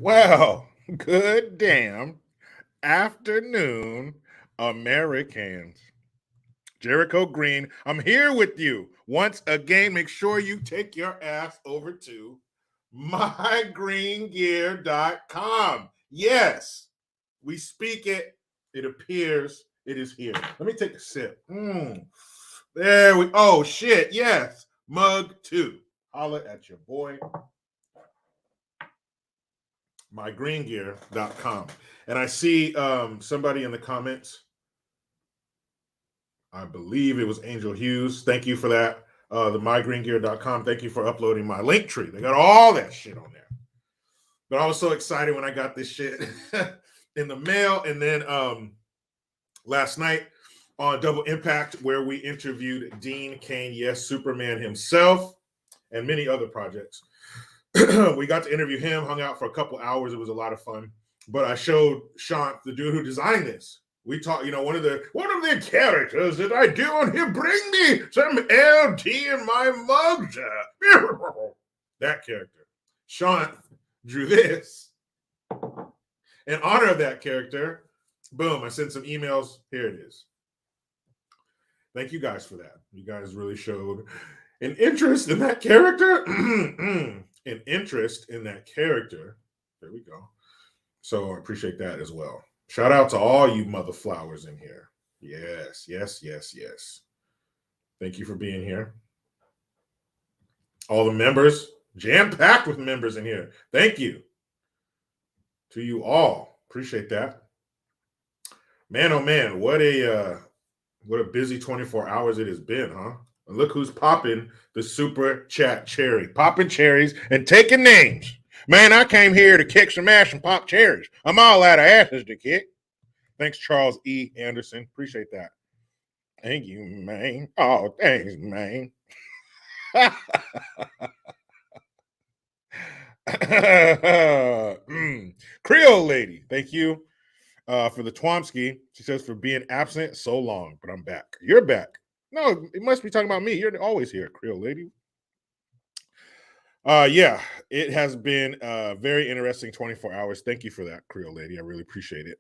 Well, good damn afternoon, Americans. Jericho Green, I'm here with you once again. Make sure you take your ass over to mygreengear.com. Yes, we speak it. It appears it is here. Let me take a sip. There we. Oh shit! Yes, mug 2. Holla at your boy. mygreengear.com. And I see somebody in the comments, I believe it was Angel Hughes. Thank you for that. The mygreengear.com. Thank you for uploading my link tree. They got all that shit on there. But I was so excited when I got this shit in the mail. And then last night on Double Impact, where we interviewed Dean Cain, yes, Superman himself, and many other projects. We got to interview him, hung out for a couple hours. It was a lot of fun. But I showed Sean, the dude who designed this. We talked, one of the characters that I do on here, bring me some LT in my mug. That character. Sean drew this. In honor of that character, boom, I sent some emails. Here it is. Thank you guys for that. You guys really showed an interest in that character. An interest in that character. There we go. So I appreciate that as well. Shout out to all you mother flowers in here. Yes, yes, yes, yes. Thank you for being here. All the members, jam-packed with members in here. Thank you to you all. Appreciate that. Man, oh man, what a busy 24 hours it has been, huh? And look who's popping the super chat cherry. Popping cherries and taking names. Man, I came here to kick some ass and pop cherries. I'm all out of asses to kick. Thanks, Charles E. Anderson. Appreciate that. Thank you, man. Oh, thanks, man. Creole lady. Thank you for the Twomsky. She says, for being absent so long, but I'm back. You're back. No, it must be talking about me. You're always here, Creole lady. Yeah, it has been a very interesting 24 hours. Thank you for that, Creole lady. I really appreciate it.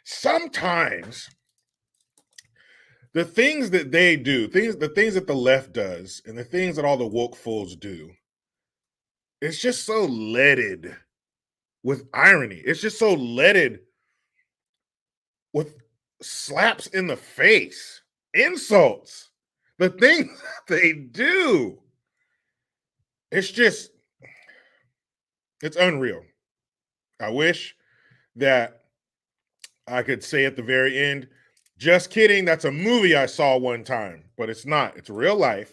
Sometimes the things that they do, the things that the left does, and the things that all the woke fools do, it's just so leaded with irony. It's just so leaded with slaps in the face, insults, the things they do. It's unreal. I wish that I could say at the very end, just kidding, that's a movie I saw one time, but it's not. It's real life.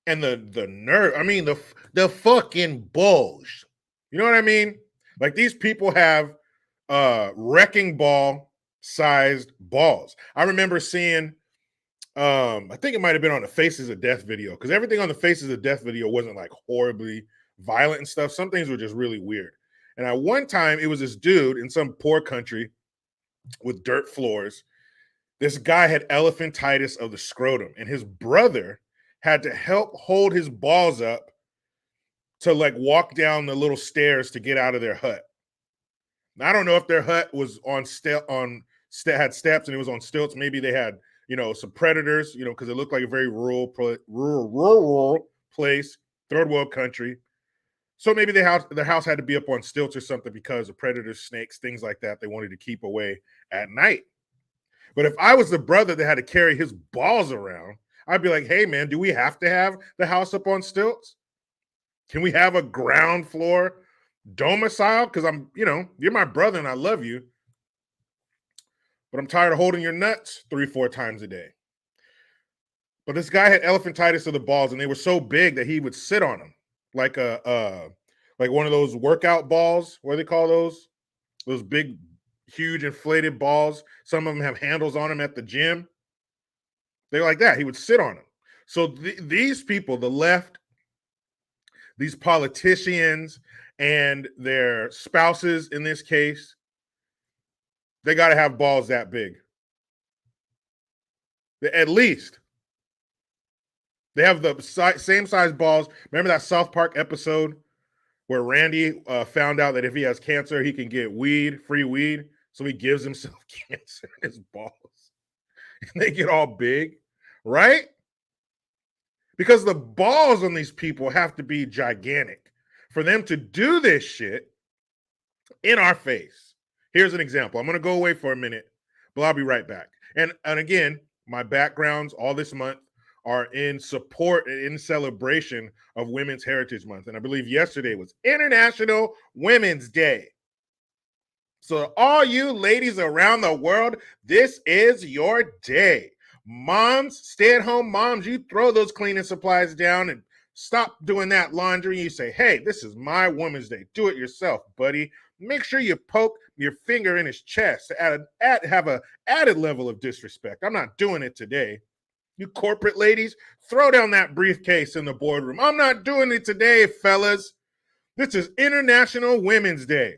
And the nerve, I mean, the fucking balls. You know what I mean? Like, these people have wrecking ball sized balls. I remember seeing, I think it might have been on the Faces of Death video, because everything on the Faces of Death video wasn't like horribly violent and stuff. Some things were just really weird. And at one time, it was this dude in some poor country with dirt floors. This guy had elephantitis of the scrotum, and his brother had to help hold his balls up to like walk down the little stairs to get out of their hut. Now, I don't know if their hut was had steps and it was on stilts. Maybe they had, some predators, because it looked like a very rural place, third world country. So maybe their house had to be up on stilts or something because of predators, snakes, things like that they wanted to keep away at night. But if I was the brother that had to carry his balls around, I'd be like, hey, man, do we have to have the house up on stilts? Can we have a ground floor domicile? Because you're my brother and I love you. But I'm tired of holding your nuts 3-4 times a day. But this guy had elephantitis of the balls, and they were so big that he would sit on them like like one of those workout balls. What do they call those? Those big, huge inflated balls. Some of them have handles on them at the gym. They're like that. He would sit on them. So these people, the left, these politicians and their spouses in this case, they got to have balls that big. At least. They have the same size balls. Remember that South Park episode where Randy found out that if he has cancer, he can get free weed. So he gives himself cancer in his balls. And they get all big, right? Because the balls on these people have to be gigantic for them to do this shit in our face. Here's an example. I'm going to go away for a minute, but I'll be right back. And again, my backgrounds all this month are in support and in celebration of Women's Heritage Month. And I believe yesterday was International Women's Day. So all you ladies around the world, this is your day. Moms, stay-at-home moms, you throw those cleaning supplies down and stop doing that laundry. You say, hey, this is my Woman's Day. Do it yourself, buddy. Make sure you poke your finger in his chest to have an added level of disrespect. I'm not doing it today. You corporate ladies, throw down that briefcase in the boardroom. I'm not doing it today, fellas. This is International Women's Day.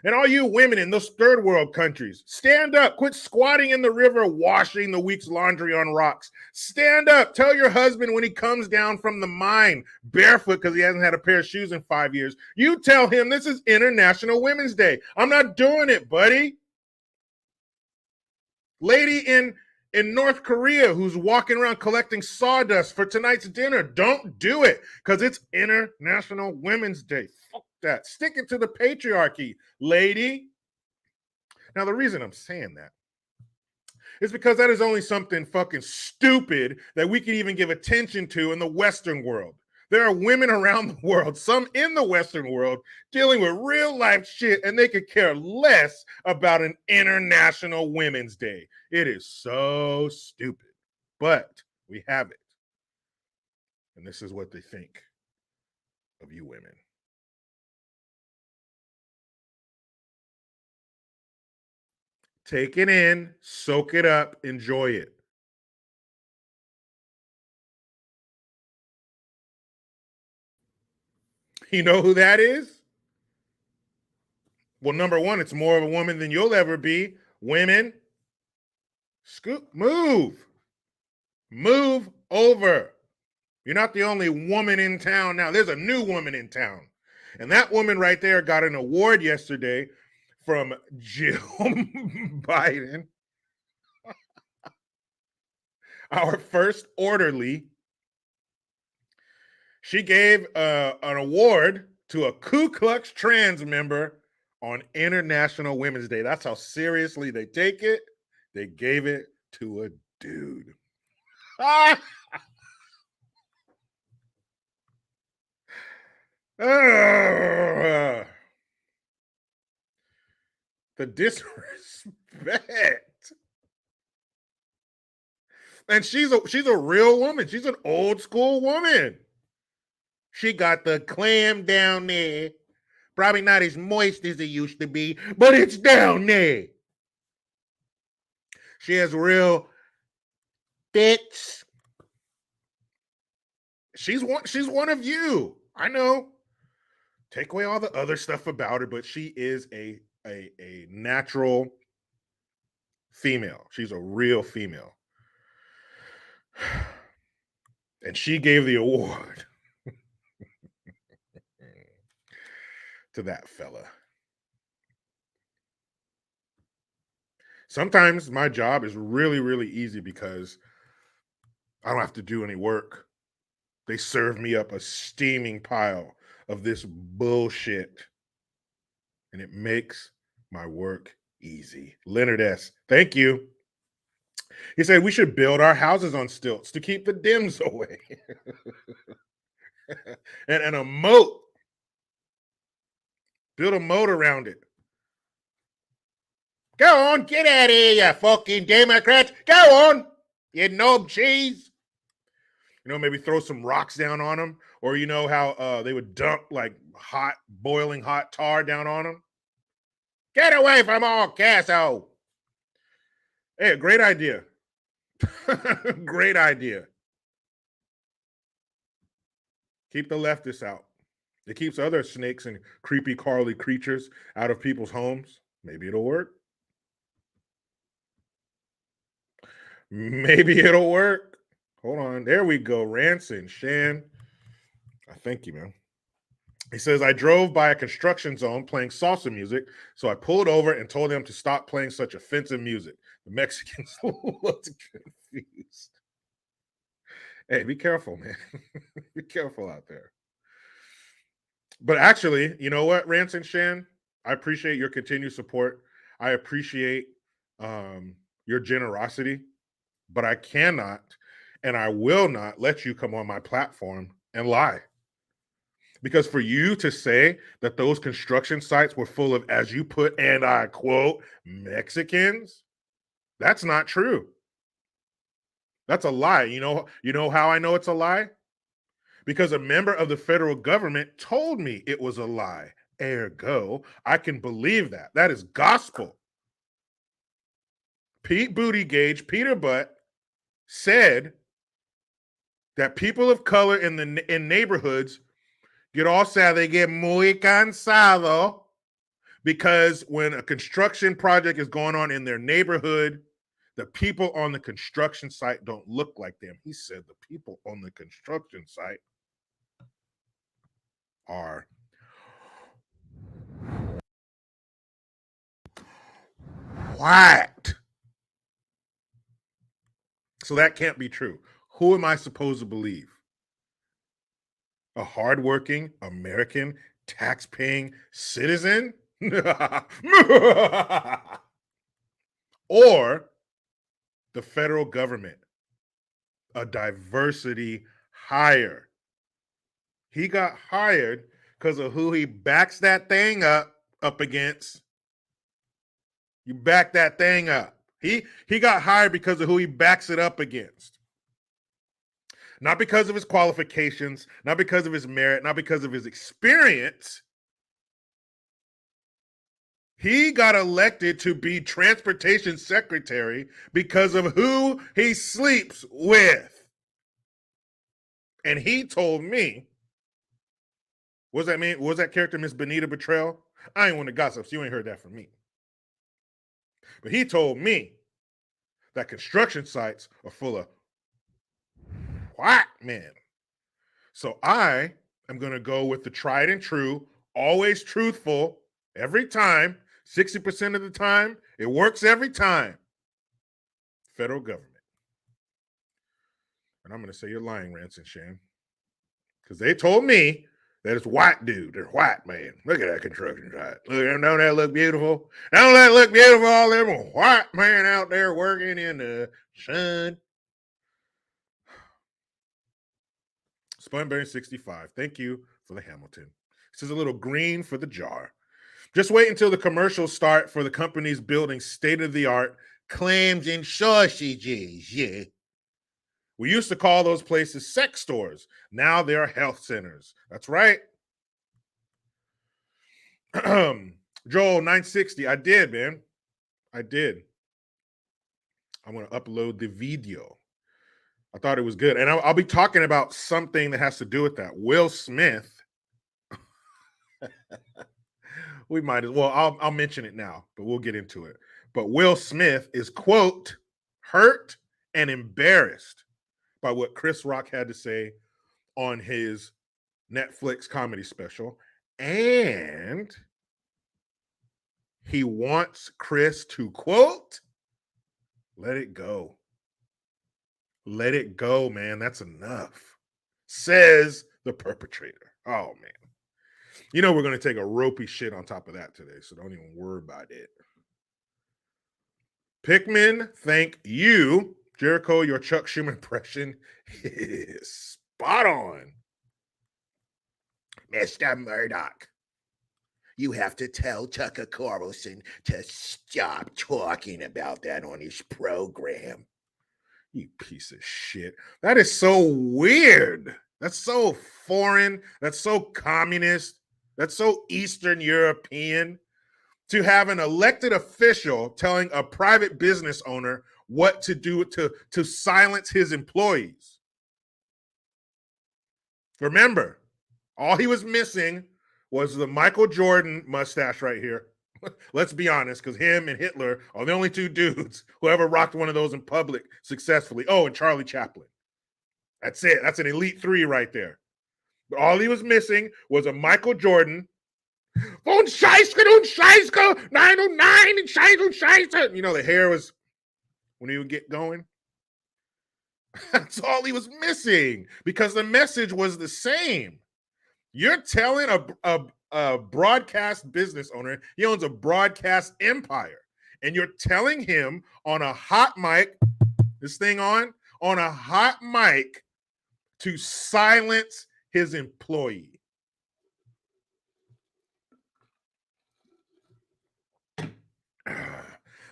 And all you women in those third world countries, stand up. Quit squatting in the river, washing the week's laundry on rocks. Stand up. Tell your husband when he comes down from the mine barefoot because he hasn't had a pair of shoes in 5 years. You tell him this is International Women's Day. I'm not doing it, buddy. Lady in North Korea who's walking around collecting sawdust for tonight's dinner, don't do it because it's International Women's Day. Fuck that. Stick it to the patriarchy, lady. Now, the reason I'm saying that is because that is only something fucking stupid that we can even give attention to in the Western world. There are women around the world, some in the Western world, dealing with real life shit, and they could care less about an International Women's Day. It is so stupid, but we have it. And this is what they think of you women. Take it in, soak it up, enjoy it. You know who that is? Well, number one, it's more of a woman than you'll ever be. Women, move over. You're not the only woman in town now. There's a new woman in town. And that woman right there got an award yesterday from Jill Biden, our first orderly. She gave an award to a Ku Klux trans member on International Women's Day. That's how seriously they take it. They gave it to a dude. The disrespect. And she's a real woman. She's an old school woman. She got the clam down there. Probably not as moist as it used to be, but it's down there. She has real tits. She's one of you. I know. Take away all the other stuff about her, but she is a natural female. She's a real female. And she gave the award to that fella. Sometimes my job is really, really easy because I don't have to do any work. They serve me up a steaming pile of this bullshit, and it makes my work easy. Leonard S., thank you. He said we should build our houses on stilts to keep the Dems away. and a moat. Build a moat around it. Go on, get out of here, you fucking Democrats. Go on, you knob cheese. You know, maybe throw some rocks down on them. Or you know how they would dump like boiling hot tar down on them? Get away from all Casso. Hey, great idea. Great idea. Keep the leftists out. It keeps other snakes and creepy crawly creatures out of people's homes. Maybe it'll work. Maybe it'll work. Hold on. There we go. Ranson, Shan. Thank you, man. He says, I drove by a construction zone playing salsa music, so I pulled over and told them to stop playing such offensive music. The Mexicans looked confused. Hey, be careful, man. Be careful out there. But actually, you know what, Ranson Shan? I appreciate your continued support. I appreciate your generosity, but I cannot and I will not let you come on my platform and lie. Because for you to say that those construction sites were full of, as you put, and I quote, Mexicans, that's not true. That's a lie. You know how I know it's a lie? Because a member of the federal government told me it was a lie. Ergo, I can believe that. That is gospel. Pete Buttigieg, Peter Butt, said that people of color in neighborhoods get all sad. They get muy cansado because when a construction project is going on in their neighborhood, the people on the construction site don't look like them. He said the people on the construction site are white. So that can't be true. Who am I supposed to believe? A hardworking American tax-paying citizen? Or the federal government, a diversity hire? He got hired because of who he backs that thing up against. You back that thing up. He got hired because of who he backs it up against. Not because of his qualifications, not because of his merit, not because of his experience. He got elected to be transportation secretary because of who he sleeps with. And he told me, what does that mean? What was that character, Miss Benita Betrayal? I ain't want to gossip, so you ain't heard that from me. But he told me that construction sites are full of white men. So I am going to go with the tried and true, always truthful, every time, 60% of the time. It works every time. Federal government. And I'm going to say you're lying, Ranson Shan. Because they told me that it's white dude. They're white man. Look at that construction site. Look, don't that look beautiful? Don't that look beautiful? All them white men out there working in the sun. Spunberry 65. Thank you for the Hamilton. This is a little green for the jar. Just wait until the commercials start for the companies building state-of-the-art clams and sausages. Yeah. We used to call those places sex stores. Now they are health centers. That's right. Joel 960. I did, man. I did. I'm going to upload the video. I thought it was good. And I'll be talking about something that has to do with that. Will Smith. We might as well. I'll mention it now, but we'll get into it. But Will Smith is, quote, hurt and embarrassed by what Chris Rock had to say on his Netflix comedy special. And he wants Chris to, quote, let it go. Let it go, man. That's enough, says the perpetrator. Oh, man. You know we're going to take a ropey shit on top of that today, so don't even worry about it. Pikmin, thank you. Jericho, your Chuck Schumer impression is spot on. Mr. Murdoch, you have to tell Tucker Carlson to stop talking about that on his program. You piece of shit. That is so weird. That's so foreign. That's so communist. That's so Eastern European. To have an elected official telling a private business owner what to do to silence his employees. Remember, all he was missing was the Michael Jordan mustache right here. Let's be honest, because him and Hitler are the only two dudes who ever rocked one of those in public successfully. Oh, and Charlie Chaplin. That's it. That's an elite 3 right there. But all he was missing was a Michael Jordan. Und Scheiße, 909, and Scheiße. You know, the hair was, when he would get going. That's all he was missing because the message was the same. You're telling a broadcast business owner, he owns a broadcast empire, and you're telling him on a hot mic, this thing on a hot mic, to silence his employee.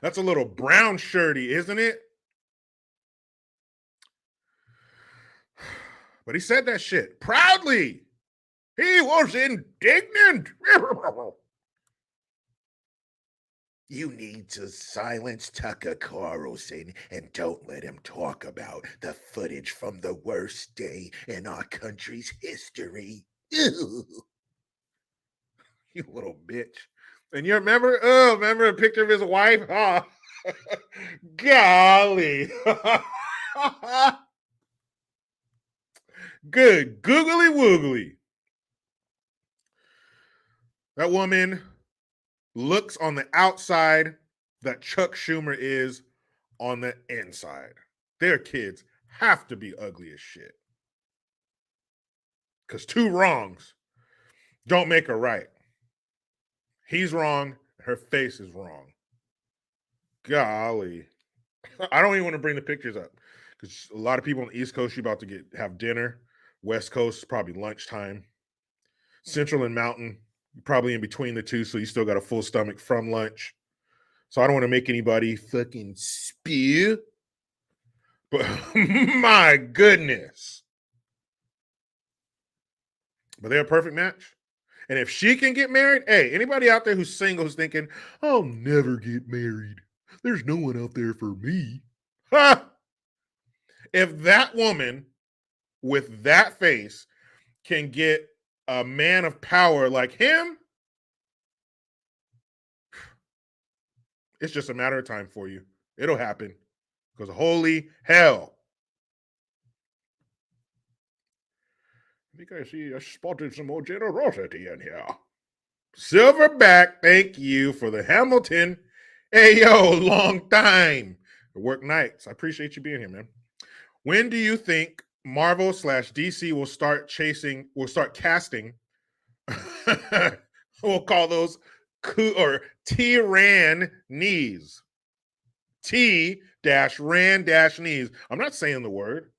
That's a little brown shirty, isn't it? But he said that shit proudly. He was indignant. You need to silence Tucker Carlson and don't let him talk about the footage from the worst day in our country's history. Ew. You little bitch. And you remember a picture of his wife? Oh, golly. Good googly woogly. That woman looks on the outside that Chuck Schumer is on the inside. Their kids have to be ugly as shit. Because 2 wrongs don't make a right. He's wrong. Her face is wrong. Golly. I don't even want to bring the pictures up because a lot of people on the East Coast, you're about to have dinner. West Coast, probably lunchtime. Central and Mountain, probably in between the two, so you still got a full stomach from lunch. So I don't want to make anybody fucking spew. But my goodness. But they're a perfect match. And if she can get married, hey, anybody out there who's single who's thinking, I'll never get married. There's no one out there for me. Ha! If that woman with that face can get a man of power like him, it's just a matter of time for you. It'll happen. Because holy hell. I think I spotted some more generosity in here. Silverback, thank you for the Hamilton. Hey, yo, long time. I work nights. I appreciate you being here, man. When do you think Marvel/DC will start casting? We'll call those T-Ran-Knees. T-Ran-Knees. I'm not saying the word.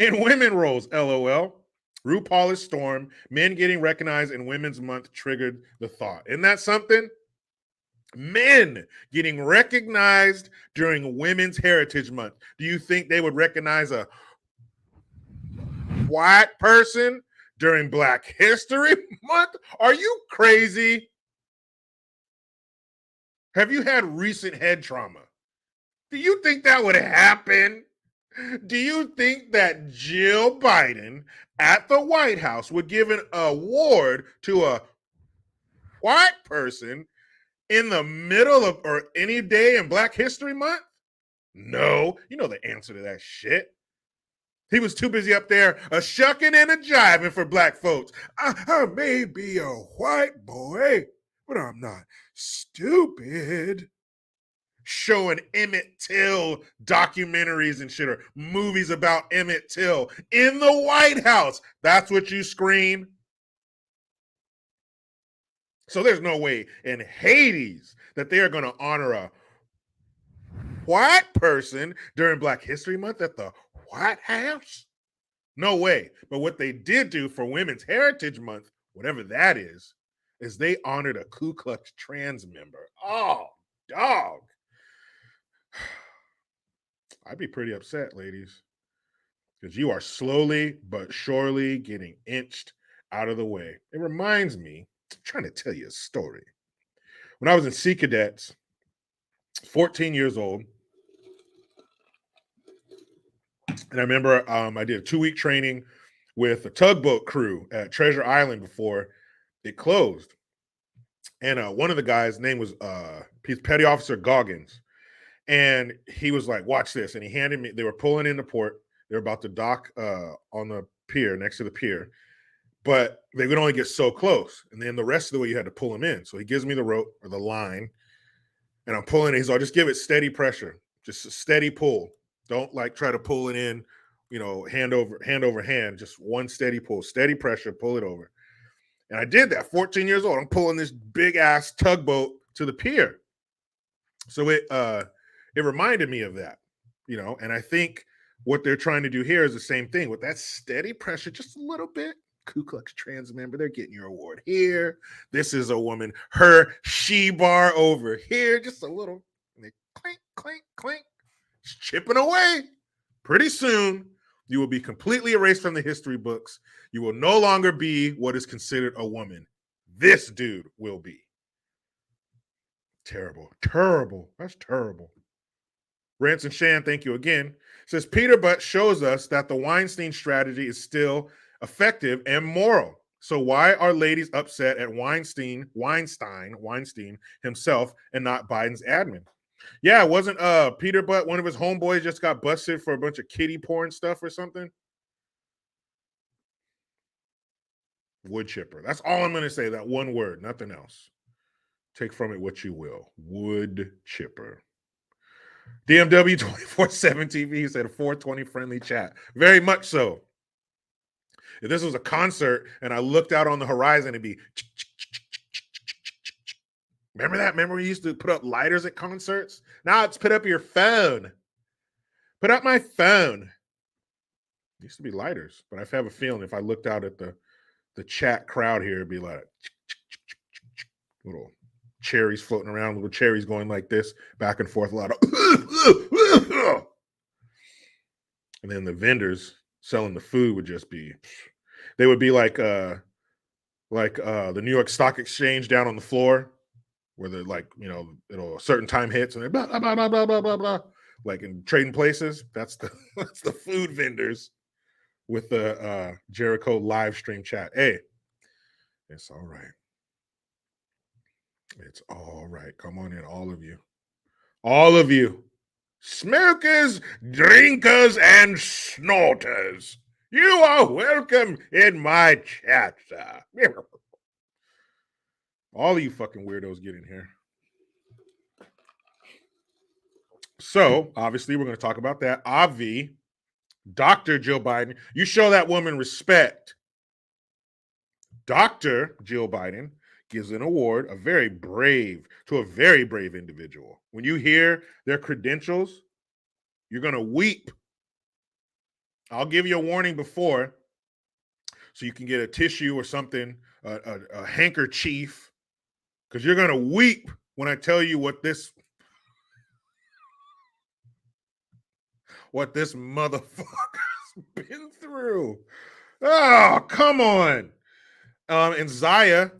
In women roles, LOL. RuPaul is Storm. Men getting recognized in Women's Month triggered the thought. Isn't that something? Men getting recognized during Women's Heritage Month. Do you think they would recognize a white person during Black History Month? Are you crazy? Have you had recent head trauma? Do you think that would happen? Do you think that Jill Biden at the White House would give an award to a white person in the middle of or any day in Black History Month? No. You know the answer to that shit. He was too busy up there shucking and jiving for Black folks. I may be a white boy, but I'm not stupid. Showing Emmett Till documentaries and shit or movies about Emmett Till in the White House. That's what you scream. So there's no way in Hades that they are going to honor a white person during Black History Month at the White House. No way. But what they did do for Women's Heritage Month, whatever that is they honored a Ku Klux trans member. Oh, dog. I'd be pretty upset, ladies, because you are slowly but surely getting inched out of the way. It reminds me, I'm trying to tell you a story. When I was in Sea Cadets, 14 years old, and I remember I did a 2-week training with a tugboat crew at Treasure Island before it closed. And one of the guys' name was Petty Officer Goggins. And he was like, watch this. And he handed me, they were pulling in the port. They were about to dock on the pier, next to the pier. But they could only get so close. And then the rest of the way, you had to pull them in. So he gives me the rope or the line. And I'm pulling it. He's like, just give it steady pressure. Just a steady pull. Don't like try to pull it in, hand over hand. Just one steady pull, steady pressure, pull it over. And I did that. 14 years old. I'm pulling this big ass tugboat to the pier. So it reminded me of that, and I think what they're trying to do here is the same thing with that steady pressure, just a little bit. Ku Klux trans member, they're getting your award here. This is a woman, she bar over here, just a little, and they clink, clink, clink, just chipping away. Pretty soon, you will be completely erased from the history books. You will no longer be what is considered a woman. This dude will be. Terrible. That's terrible. Ransom Shan, thank you again. Says Peter Butt shows us that the Weinstein strategy is still effective and moral. So why are ladies upset at Weinstein himself and not Biden's admin? Yeah, wasn't Peter Butt, one of his homeboys just got busted for a bunch of kiddie porn stuff or something? Wood chipper. That's all I'm going to say. That one word, nothing else. Take from it what you will. Wood chipper. DMW 24/7 TV said a 420 friendly chat. Very much so. If this was a concert and I looked out on the horizon, it'd be. Remember that? Remember we used to put up lighters at concerts? Now it's put up your phone. Put up my phone. It used to be lighters, but I have a feeling if I looked out at the chat crowd here, it'd be like little cherries floating around, little cherries going like this, back and forth, a lot of and then the vendors selling the food would just be, they would be like the New York Stock Exchange down on the floor where they're like, it'll a certain time hits and they're blah, blah, blah, blah, blah, blah, blah, blah. Like in trading places, that's the food vendors with the Jericho live stream chat. Hey, it's all right. It's all right. Come on in, all of you. All of you. Smokers, drinkers, and snorters. You are welcome in my chat, sir. All of you fucking weirdos get in here. So, obviously, we're going to talk about that. Avi, Dr. Jill Biden, you show that woman respect. Dr. Jill Biden gives an award, to a very brave individual. When you hear their credentials, you're going to weep. I'll give you a warning before so you can get a tissue or something, a handkerchief, because you're going to weep when I tell you what this motherfucker's been through. Oh, come on. And Zaya,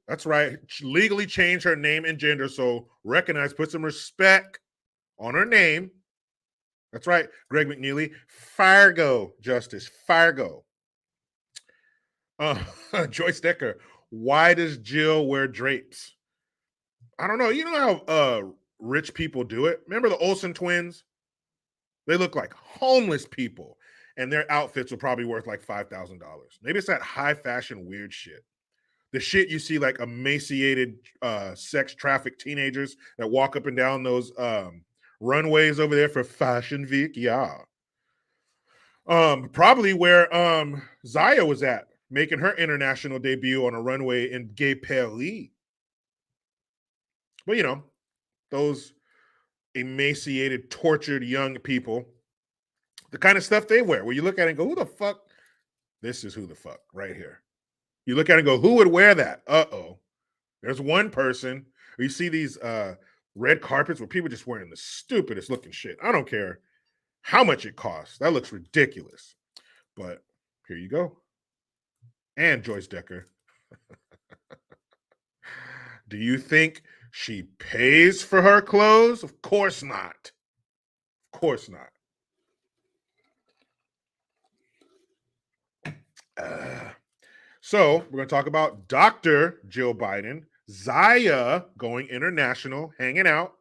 that's right, she legally changed her name and gender, so put some respect on her name. That's right, Greg McNeely. Fargo Justice, Fargo. Joyce Decker, why does Jill wear drapes? I don't know. You know how rich people do it? Remember the Olsen twins? They look like homeless people, and their outfits were probably worth like $5,000. Maybe it's that high fashion weird shit. The shit you see like emaciated sex trafficked teenagers that walk up and down those runways over there for Fashion Week. Yeah. Probably where Zaya was at, making her international debut on a runway in Gay Paris. But those emaciated, tortured young people, the kind of stuff they wear, where you look at it and go, who the fuck? This is who the fuck right here. You look at it and go, who would wear that? Uh-oh. There's one person. You see these red carpets where people just wearing the stupidest looking shit. I don't care how much it costs. That looks ridiculous. But here you go. And Joyce Decker. Do you think she pays for her clothes? Of course not. Of course not. So we're going to talk about Dr. Jill Biden, Zaya going international, hanging out,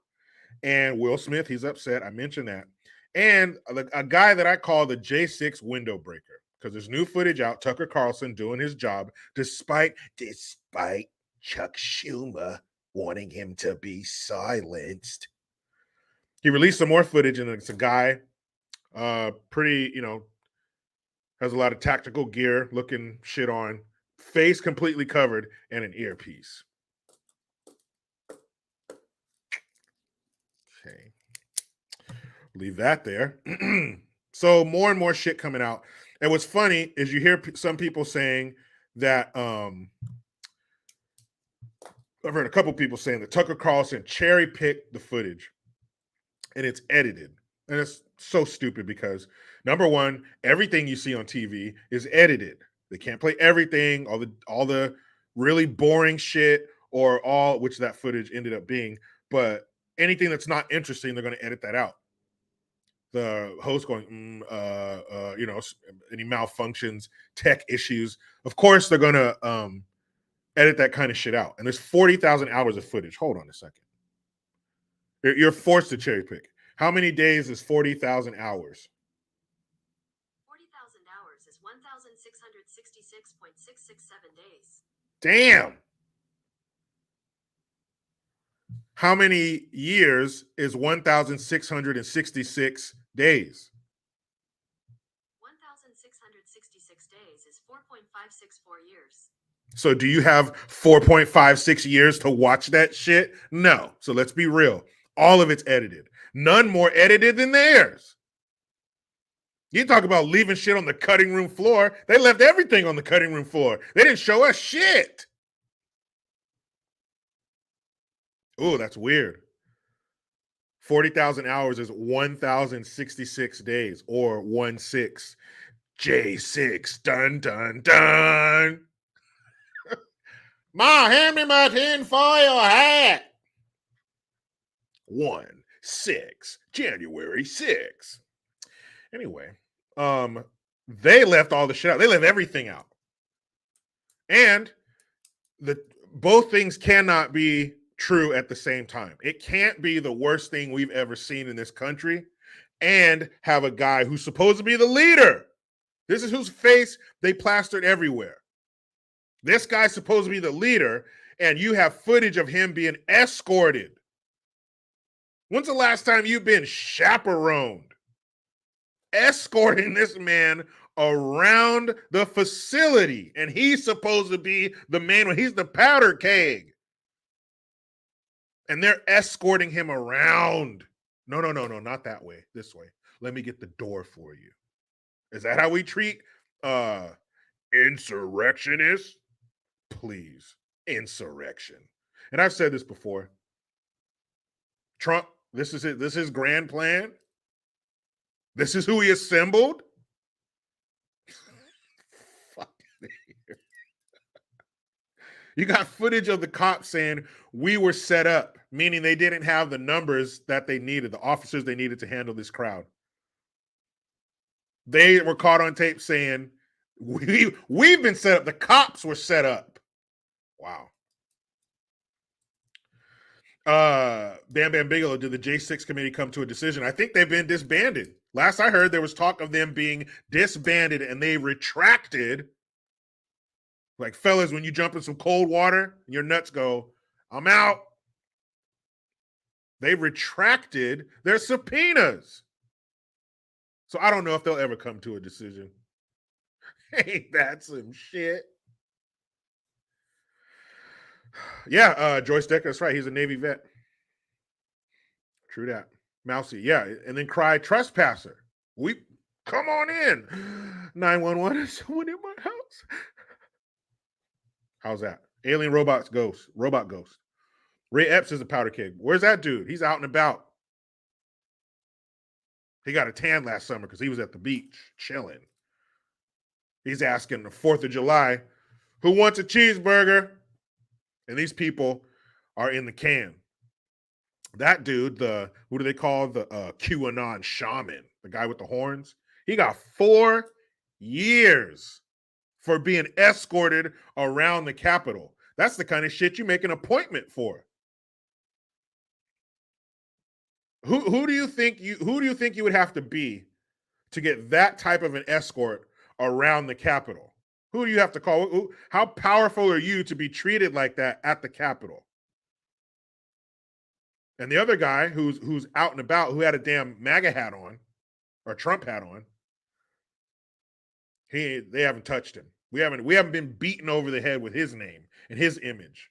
And Will Smith, he's upset. I mentioned that. And a guy that I call the J6 window breaker, because there's new footage out, Tucker Carlson doing his job despite Chuck Schumer wanting him to be silenced. He released some more footage, and it's a guy, pretty, has a lot of tactical gear, looking shit on, face completely covered, and an earpiece. Okay. Leave that there. So more and more shit coming out. And what's funny is you hear some people saying that I've heard a couple people saying that Tucker Carlson cherry picked the footage and it's edited. And it's so stupid because number one, everything you see on TV is edited. They can't play everything, all the really boring shit or all, which that footage ended up being, but anything that's not interesting, they're going to edit that out. The host going, any malfunctions, tech issues. Of course, they're going to edit that kind of shit out. And there's 40,000 hours of footage. Hold on a second. You're forced to cherry pick. How many days is 40,000 hours? 40,000 hours is 1,666.667 days. Damn. How many years is 1,666 days? 1,666 days is 4.564 years. So do you have 4.56 years to watch that shit? No. So let's be real. All of it's edited. None more edited than theirs. You talk about leaving shit on the cutting room floor. They left everything on the cutting room floor. They didn't show us shit. Oh, that's weird. 40,000 hours is 1,066 days or 1/6. J6. Dun, dun, dun. Ma, hand me my tinfoil hat. 1/6, January 6th. Anyway, they left all the shit out. They left everything out. And both things cannot be true at the same time. It can't be the worst thing we've ever seen in this country and have a guy who's supposed to be the leader. This is whose face they plastered everywhere. This guy's supposed to be the leader, and you have footage of him being escorted. When's the last time you've been chaperoned? Escorting this man around the facility, and he's supposed to be the man. He's the powder keg. And they're escorting him around. No, not that way. This way. Let me get the door for you. Is that how we treat insurrectionists? Please, insurrection. And I've said this before. Trump, this is it. This is his grand plan. This is who he assembled. You got footage of the cops saying we were set up, meaning they didn't have the numbers that they needed, the officers they needed to handle this crowd. They were caught on tape saying we've been set up. The cops were set up. Wow. Bam Bam Bigelow, did the J6 committee come to a decision? I think they've been disbanded. Last I heard, there was talk of them being disbanded and they retracted. Like, fellas, when you jump in some cold water, your nuts go, I'm out. They retracted their subpoenas. So I don't know if they'll ever come to a decision. Ain't that some shit? Yeah, Joyce Decker, that's right. He's a Navy vet. True that. Mousy, yeah. And then cry trespasser. Come on in. 911, is someone in my house? How's that? Alien robot ghost. Ray Epps is a powder keg. Where's that dude? He's out and about. He got a tan last summer because he was at the beach chilling. He's asking the 4th of July, who wants a cheeseburger? And these people are in the can. That dude, who do they call the QAnon shaman, the guy with the horns? He got 4 years for being escorted around the Capitol. That's the kind of shit you make an appointment for. Who do you think you would have to be to get that type of an escort around the Capitol? Who do you have to call? How powerful are you to be treated like that at the Capitol? And the other guy who's out and about, who had a damn MAGA hat on or Trump hat on, they haven't touched him. We haven't been beaten over the head with his name and his image.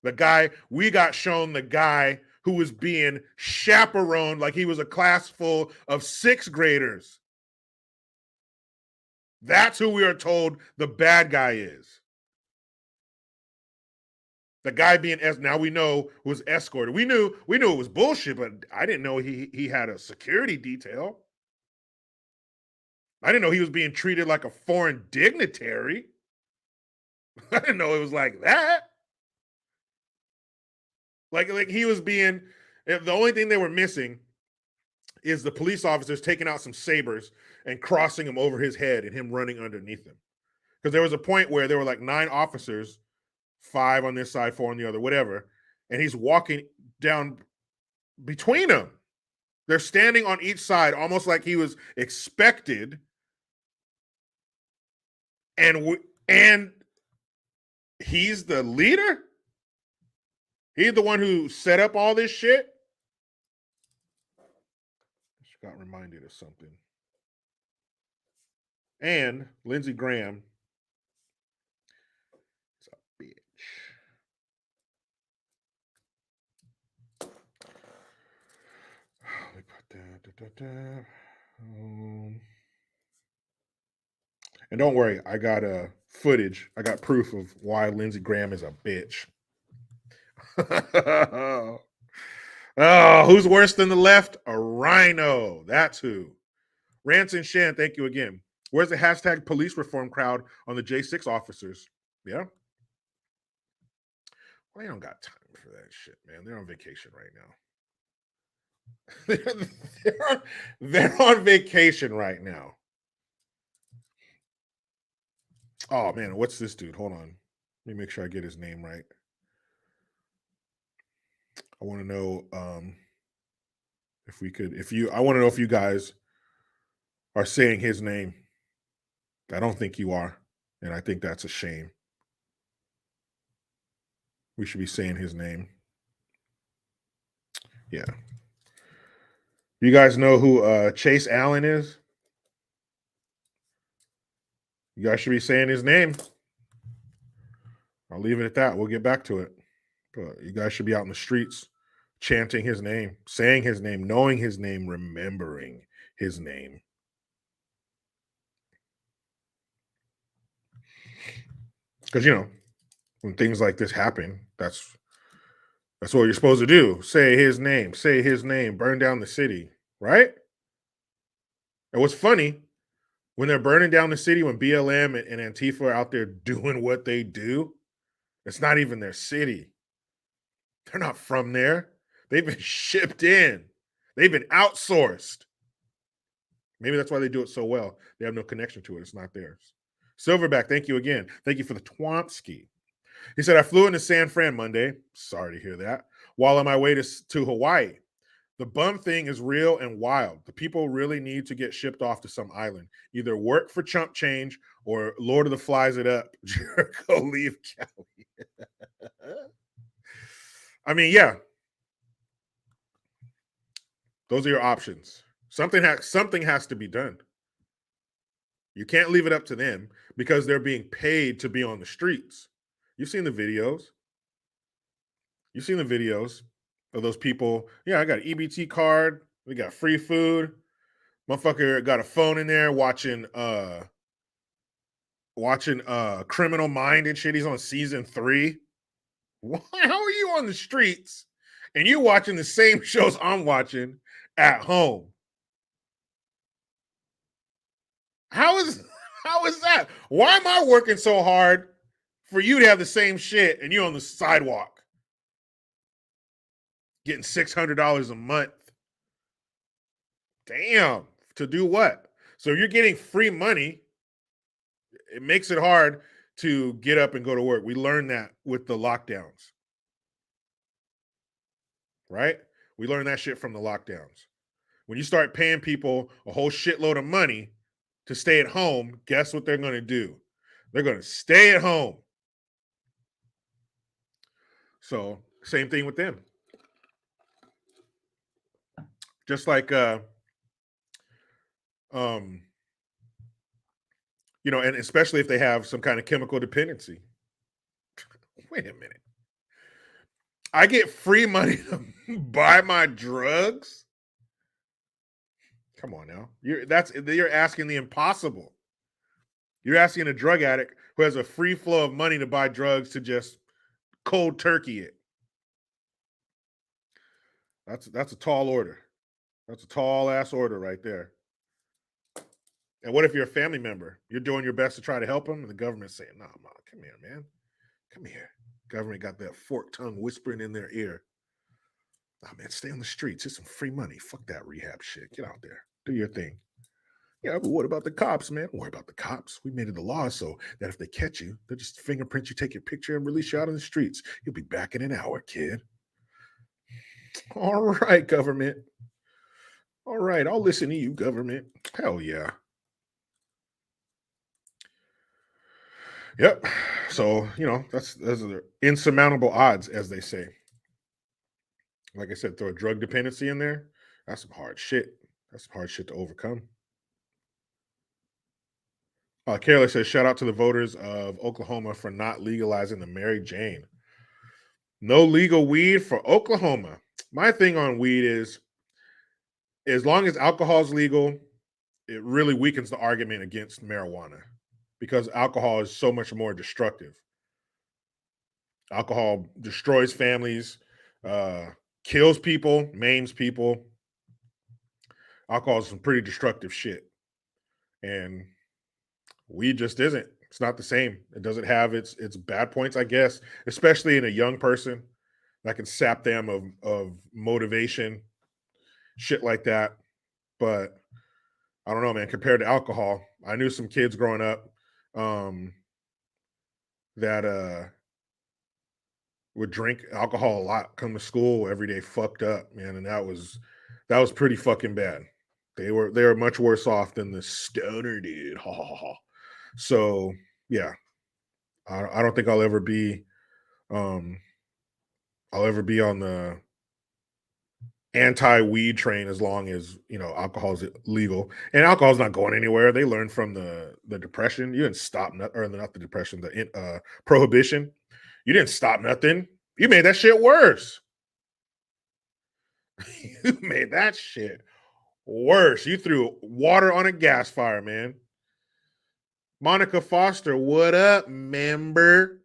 The guy, we got shown the guy who was being chaperoned like he was a class full of sixth graders. That's who we are told the bad guy is. The guy being now we know was escorted. We knew it was bullshit, but I didn't know he had a security detail. I didn't know he was being treated like a foreign dignitary. I didn't know it was like that. Like he was being, the only thing they were missing is the police officers taking out some sabers and crossing them over his head and him running underneath them. Because there was a point where there were like 9 officers, 5 on this side, 4 on the other, whatever, and he's walking down between them. They're standing on each side, almost like he was expected. And he's the leader? He's the one who set up all this shit? Just got reminded of something. And Lindsey Graham is a bitch. Let me put that. And don't worry, I got footage. I got proof of why Lindsey Graham is a bitch. Oh, who's worse than the left? A rhino. That's who. Rance and Shan, thank you again. Where's the hashtag police reform crowd on the J6 officers? Yeah. Well, they don't got time for that shit, man. They're on vacation right now. they're on vacation right now. Oh, man. What's this dude? Hold on. Let me make sure I get his name right. I want to know I want to know if you guys are saying his name. I don't think you are. And I think that's a shame. We should be saying his name. Yeah. You guys know who Chase Allen is? You guys should be saying his name. I'll leave it at that. We'll get back to it. But you guys should be out in the streets chanting his name, saying his name, knowing his name, remembering his name. Because, when things like this happen, that's what you're supposed to do. Say his name, burn down the city, right? And what's funny, when they're burning down the city, when BLM and Antifa are out there doing what they do, it's not even their city. They're not from there. They've been shipped in. They've been outsourced. Maybe that's why they do it so well. They have no connection to it. It's not theirs. Silverback, thank you again. Thank you for the Twomsky. He said, I flew into San Fran Monday. Sorry to hear that. While on my way to Hawaii. The bum thing is real and wild. The people really need to get shipped off to some island. Either work for chump change or Lord of the Flies it up. Jericho, leave Cali. I mean, yeah. Those are your options. Something has to be done. You can't leave it up to them because they're being paid to be on the streets. You've seen the videos. Of those people. Yeah, I got an EBT card. We got free food. Motherfucker got a phone in there watching Criminal Mind and shit. He's on season 3. How are you on the streets and you watching the same shows I'm watching at home? How is that? Why am I working so hard for you to have the same shit and you're on the sidewalk getting $600 a month? Damn. To do what? So you're getting free money. It makes it hard to get up and go to work. We learned that with the lockdowns. Right? We learned that shit from the lockdowns. When you start paying people a whole shitload of money to stay at home, guess what they're going to do? They're going to stay at home. So, same thing with them. Just like, and especially if they have some kind of chemical dependency. Wait a minute. I get free money to buy my drugs? Come on now. You're asking the impossible. You're asking a drug addict who has a free flow of money to buy drugs to just cold turkey it. That's a tall order. That's a tall ass order right there. And what if you're a family member? You're doing your best to try to help them, and the government's saying, "Nah, mom, come here, man. Come here." Government got that forked tongue whispering in their ear. "Nah, man, stay on the streets. It's some free money. Fuck that rehab shit. Get out there. Do your thing." "Yeah, but what about the cops, man?" "Don't worry about the cops. We made it a law so that if they catch you, they'll just fingerprint you, take your picture, and release you out on the streets. You'll be back in an hour, kid." All right, government. All right, I'll listen to you, government. Hell yeah. Yep. So, those are insurmountable odds, as they say. Like I said, throw a drug dependency in there. That's some hard shit. That's some hard shit to overcome. Carla says, shout out to the voters of Oklahoma for not legalizing the Mary Jane. No legal weed for Oklahoma. My thing on weed is, as long as alcohol is legal, it really weakens the argument against marijuana because alcohol is so much more destructive. Alcohol destroys families, kills people, maims people. Alcohol is some pretty destructive shit. And weed just isn't. It's not the same. It doesn't have its bad points, I guess, especially in a young person that can sap them of motivation, shit like that. But I don't know, man. Compared to alcohol, I knew some kids growing up that would drink alcohol a lot, come to school every day, fucked up, man, and that was pretty fucking bad. They were much worse off than the stoner dude. Ha ha ha. So yeah, I don't think I'll ever be on the anti-weed train as long as alcohol is legal, and alcohol's not going anywhere. They learned from the depression. You didn't stop or not the depression, the prohibition. You didn't stop nothing. You made that shit worse. You made that shit worse. You threw water on a gas fire, man. Monica Foster, what up, member?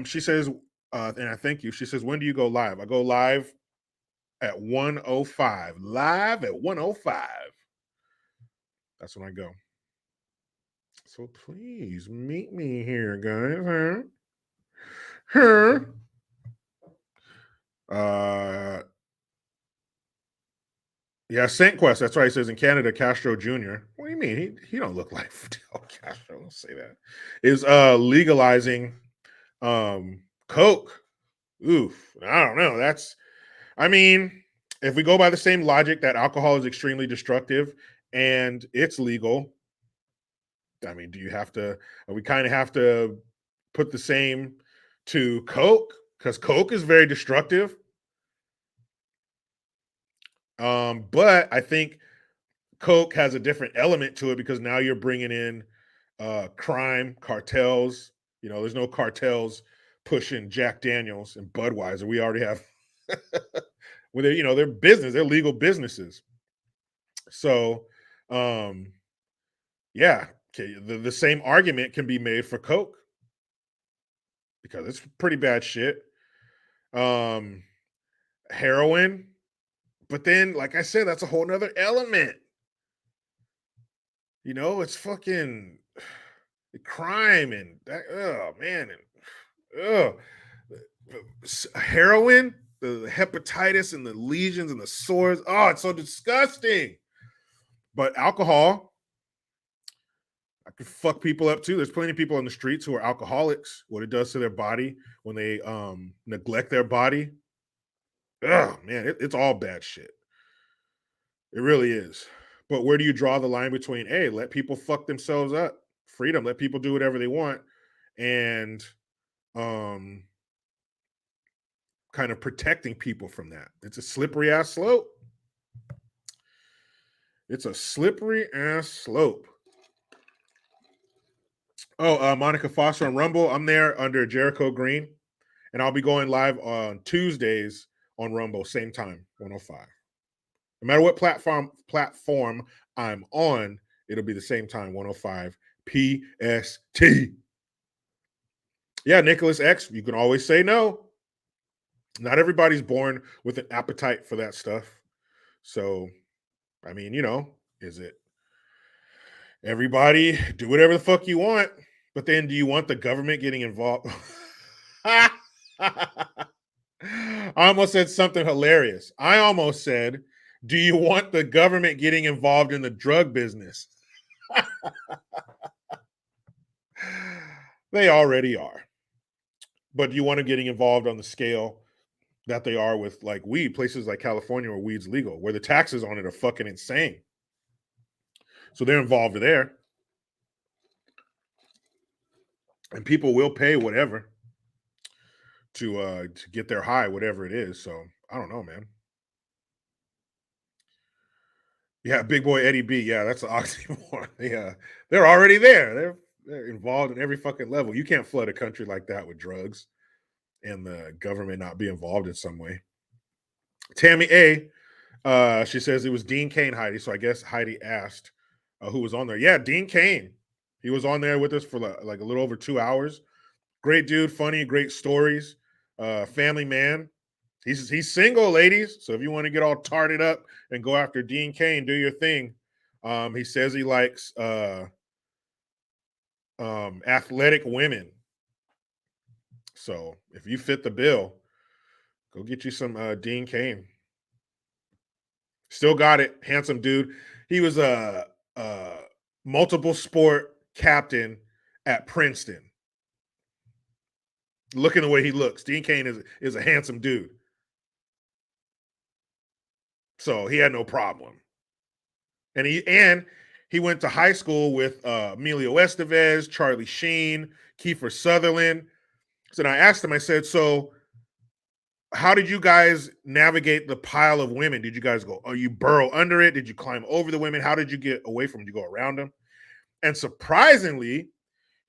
She says, and I thank you. She says, when do you go live? I go live at 1:05. Live at 1:05. That's when I go. So please meet me here, guys. Yeah, Saint Quest. That's right. He says in Canada, Castro Jr. What do you mean? He don't look like Fidel Castro. Don't say that. Is legalizing Coke. Oof. I don't know. If we go by the same logic that alcohol is extremely destructive and it's legal, do you have to? We kind of have to put the same to Coke because Coke is very destructive. But I think Coke has a different element to it because now you're bringing in crime, cartels. There's no cartels pushing Jack Daniels and Budweiser. We already have, well, they're business, they're legal businesses. So, yeah, okay, the same argument can be made for Coke because it's pretty bad shit. Heroin, but then, like I said, that's a whole nother element. It's fucking crime and that. Oh man, heroin, the hepatitis and the lesions and the sores. Oh, it's so disgusting. But alcohol, I could fuck people up too. There's plenty of people on the streets who are alcoholics. What it does to their body when they neglect their body. Oh man, it's all bad shit. It really is. But where do you draw the line between, hey, let people fuck themselves up, freedom, let people do whatever they want, and um kind of protecting people from that? It's a slippery ass slope. It's a slippery ass slope. Oh, Monica Foster on Rumble. I'm there under Jericho Green, and I'll be going live on Tuesdays on Rumble, same time, 105. No matter what platform I'm on, it'll be the same time, 105 PST. Yeah, Nicholas X, you can always say no. Not everybody's born with an appetite for that stuff. So, I mean, is it everybody do whatever the fuck you want? But then do you want the government getting involved? I almost said something hilarious. I almost said, do you want the government getting involved in the drug business? They already are. But do you want them getting involved on the scale that they are with like weed, places like California where weed's legal, where the taxes on it are fucking insane. So they're involved there. And people will pay whatever to get their high, whatever it is. So I don't know, man. Yeah, big boy Eddie B. Yeah, that's an oxymoron. Yeah, they're already there. They're involved in every fucking level. You can't flood a country like that with drugs and the government not be involved in some way. Tammy A. She says it was Dean Cain, Heidi. So I guess Heidi asked who was on there. Yeah, Dean Cain. He was on there with us for like a little over 2 hours. Great dude, funny, great stories. Family man. He's single, ladies. So if you want to get all tarted up and go after Dean Cain, do your thing. He says he likes athletic women. So if you fit the bill, go get you some Dean Cain. Still got it, handsome dude. He was a multiple sport captain at Princeton. Looking the way he looks, Dean Cain is a handsome dude. So he had no problem. And he went to high school with Emilio Estevez, Charlie Sheen, Kiefer Sutherland. So I asked him, I said, so how did you guys navigate the pile of women? Did you guys go, you burrow under it? Did you climb over the women? How did you get away from them? Did you go around them? And surprisingly,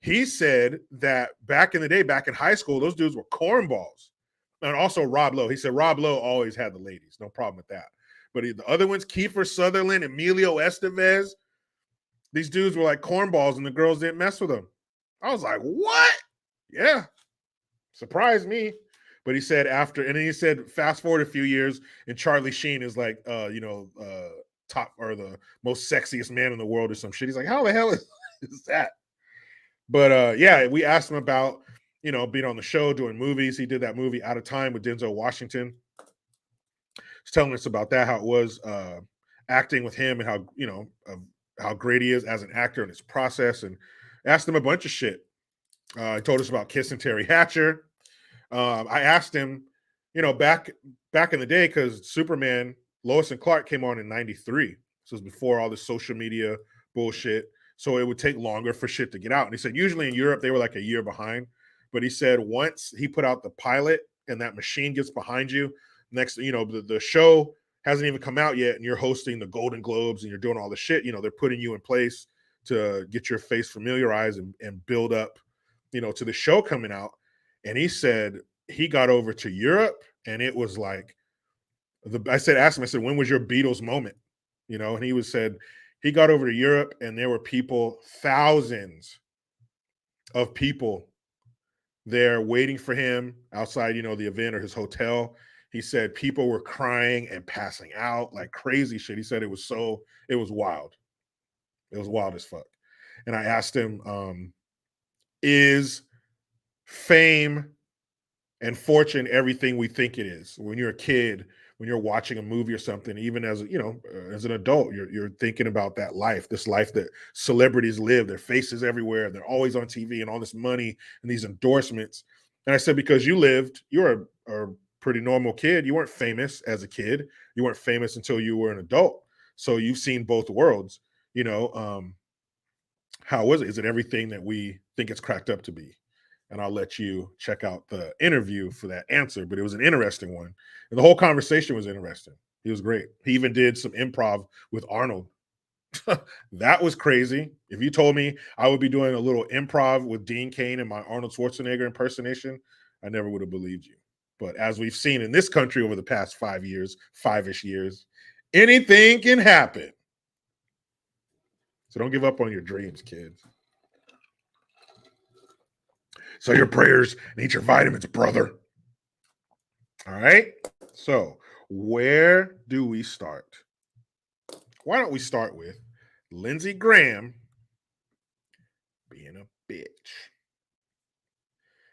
he said that back in the day, back in high school, those dudes were cornballs. And also Rob Lowe. He said Rob Lowe always had the ladies. No problem with that. But the other ones, Kiefer Sutherland, Emilio Estevez, these dudes were like cornballs and the girls didn't mess with them. I was like, what? Yeah. Surprised me. But he said after, and then he said, fast forward a few years, and Charlie Sheen is like, top or the most sexiest man in the world or some shit. He's like, how the hell is that? But yeah, we asked him about, being on the show, doing movies. He did that movie Out of Time with Denzel Washington. He's telling us about that, how it was acting with him and how great he is as an actor in his process, and asked him a bunch of shit. He told us about kissing Terry Hatcher. I asked him, back in the day, because Superman, Lois and Clark came on in 93. So it was before all this social media bullshit. So it would take longer for shit to get out. And he said, usually in Europe, they were like a year behind. But he said once he put out the pilot and that machine gets behind you, next, the show hasn't even come out yet, and you're hosting the Golden Globes and you're doing all the shit, they're putting you in place to get your face familiarized and build up, to the show coming out. And he said he got over to Europe and it was like, asked him, I said, when was your Beatles moment? And he said he got over to Europe and there were people, thousands of people there waiting for him outside, the event or his hotel. He said people were crying and passing out like crazy shit. He said it was wild. It was wild as fuck. And I asked him, is fame and fortune everything we think it is? When you're a kid, when you're watching a movie or something, even as as an adult, you're thinking about that life, this life that celebrities live, their faces everywhere, they're always on TV and all this money and these endorsements. And I said, because you're a pretty normal kid. You weren't famous as a kid. You weren't famous until you were an adult. So you've seen both worlds. How was it? Is it everything that we think it's cracked up to be? And I'll let you check out the interview for that answer. But it was an interesting one. And the whole conversation was interesting. He was great. He even did some improv with Arnold. That was crazy. If you told me I would be doing a little improv with Dean Cain and my Arnold Schwarzenegger impersonation, I never would have believed you. But as we've seen in this country over the past 5 years, 5-ish years, anything can happen. So don't give up on your dreams, kids. So your prayers and eat your vitamins, brother. All right. So where do we start? Why don't we start with Lindsey Graham being a bitch?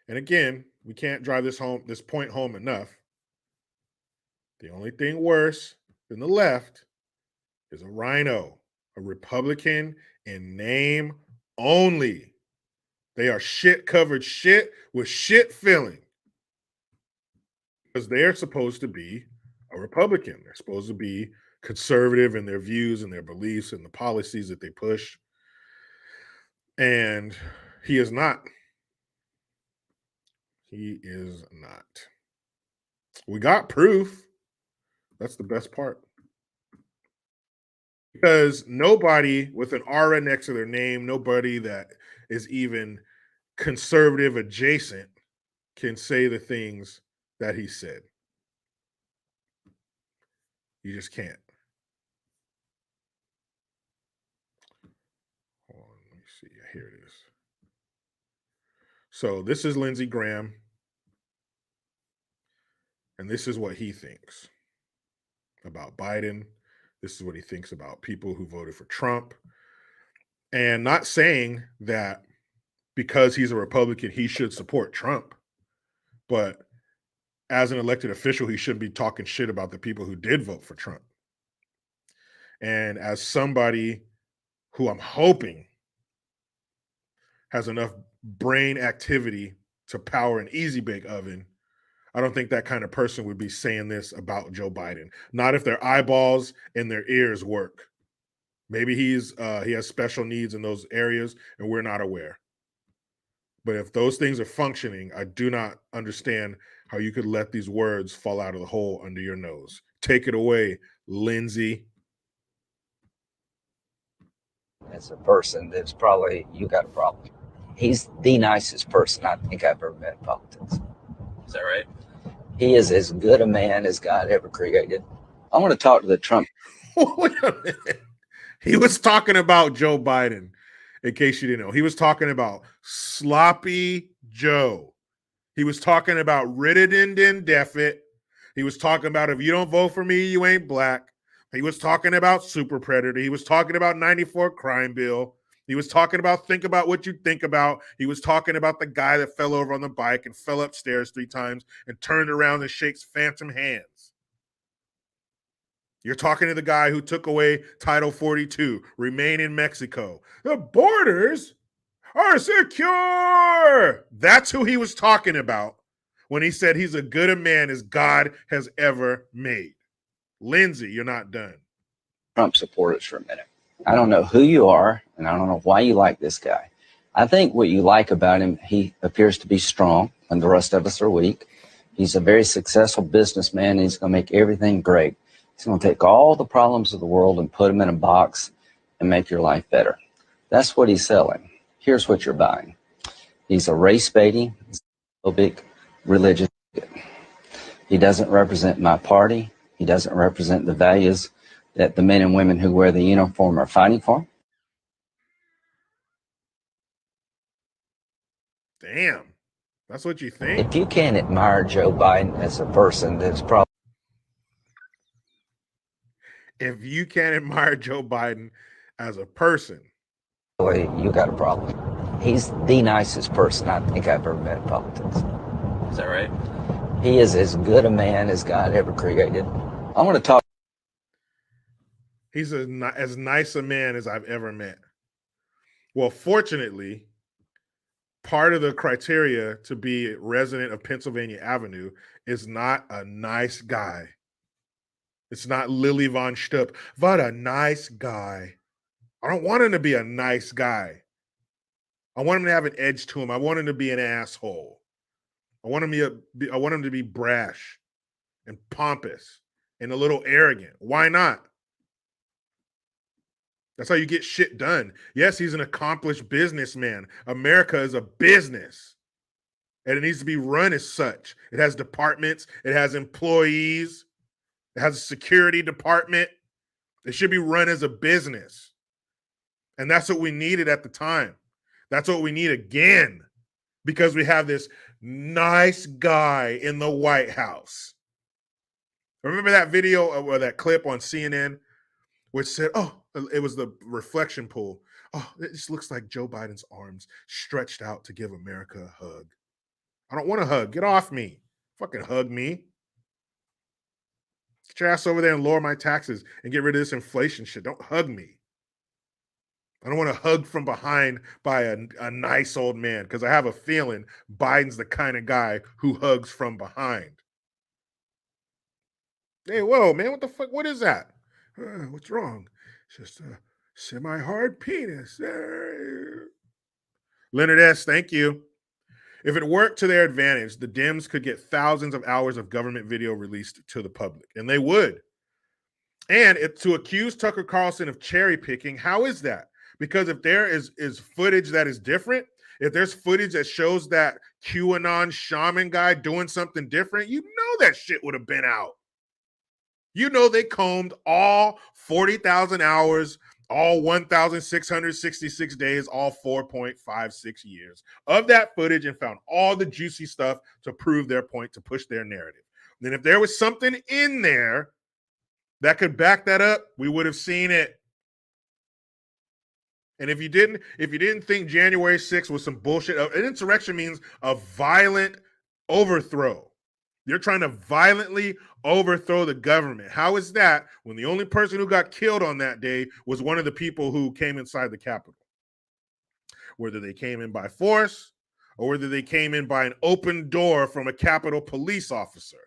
And again, we can't drive this point home enough. The only thing worse than the left is a rhino, a Republican in name only. They are shit covered shit with shit filling. Because they're supposed to be a Republican. They're supposed to be conservative in their views and their beliefs and the policies that they push. And he is not. He is not. We got proof. That's the best part. Because nobody with an R next to their name, nobody that is even conservative adjacent can say the things that he said. You just can't. Hold on, let me see. Here it is. So this is Lindsey Graham. And this is what he thinks about Biden. This is what he thinks about people who voted for Trump. And not saying that because he's a Republican, he should support Trump. But as an elected official, he shouldn't be talking shit about the people who did vote for Trump. And as somebody who I'm hoping has enough brain activity to power an easy bake oven, I don't think that kind of person would be saying this about Joe Biden. Not if their eyeballs and their ears work. Maybe he has special needs in those areas and we're not aware. But if those things are functioning, I do not understand how you could let these words fall out of the hole under your nose. Take it away, Lindsey. As a person, that's probably, you got a problem. He's the nicest person I think I've ever met in politics. Is that right? He is as good a man as God ever created. I want to talk to the Trump. Wait a minute. He was talking about Joe Biden, in case you didn't know. He was talking about sloppy Joe. He was talking about Ridden Defit. He was talking about if you don't vote for me, you ain't black. He was talking about Super Predator. He was talking about 94 crime bill. He was talking about think about what you think about. He was talking about the guy that fell over on the bike and fell upstairs 3 times and turned around and shakes phantom hands. You're talking to the guy who took away Title 42, remain in Mexico. The borders are secure. That's who he was talking about when he said he's as good a man as God has ever made. Lindsey, you're not done. Trump supporters for a minute. I don't know who you are, and I don't know why you like this guy. I think what you like about him, he appears to be strong, and the rest of us are weak. He's a very successful businessman, and he's going to make everything great. He's going to take all the problems of the world and put them in a box and make your life better. That's what he's selling. Here's what you're buying. He's a race-baiting, xenophobic, religious. He doesn't represent my party. He doesn't represent the values that the men and women who wear the uniform are fighting for. Damn. That's what you think? If you can't admire Joe Biden as a person, that's probably... If you can't admire Joe Biden as a person, you got a problem. He's the nicest person I think I've ever met in politics. Is that right? He is as good a man as God ever created. I want to talk. he's as nice a man as I've ever met. Well, fortunately, part of the criteria to be resident of Pennsylvania Avenue is not a nice guy. It's not Lily von Stupp. What a nice guy. I don't want him to be a nice guy. I want him to have an edge to him. I want him to be an asshole. I want him to be brash and pompous and a little arrogant. Why not? That's how you get shit done. Yes, he's an accomplished businessman. America is a business, and it needs to be run as such. It has departments. It has employees. It has a security department. It should be run as a business. And that's what we needed at the time. That's what we need again, because we have this nice guy in the White House. Remember that video or that clip on CNN which said, oh, it was the reflection pool. Oh, it just looks like Joe Biden's arms stretched out to give America a hug. I don't want a hug. Get off me. Fucking hug me. Get your ass over there and lower my taxes and get rid of this inflation shit. Don't hug me. I don't want a hug from behind by a nice old man, because I have a feeling Biden's the kind of guy who hugs from behind. Hey, whoa, man, what the fuck? What is that? What's wrong? It's just a semi-hard penis. Leonard S., thank you. If it worked to their advantage, the Dems could get thousands of hours of government video released to the public, and they would. And to accuse Tucker Carlson of cherry picking, how is that? Because if there is footage that is different, if there's footage that shows that QAnon shaman guy doing something different, you know that shit would have been out. You know they combed all 40,000 hours, all 1,666 days, all 4.56 years of that footage and found all the juicy stuff to prove their point, to push their narrative. Then if there was something in there that could back that up, we would have seen it. And if you didn't think January 6th was some bullshit, an insurrection means a violent overthrow. You're trying to violently overthrow the government. How is that when the only person who got killed on that day was one of the people who came inside the Capitol? Whether they came in by force or whether they came in by an open door from a Capitol police officer.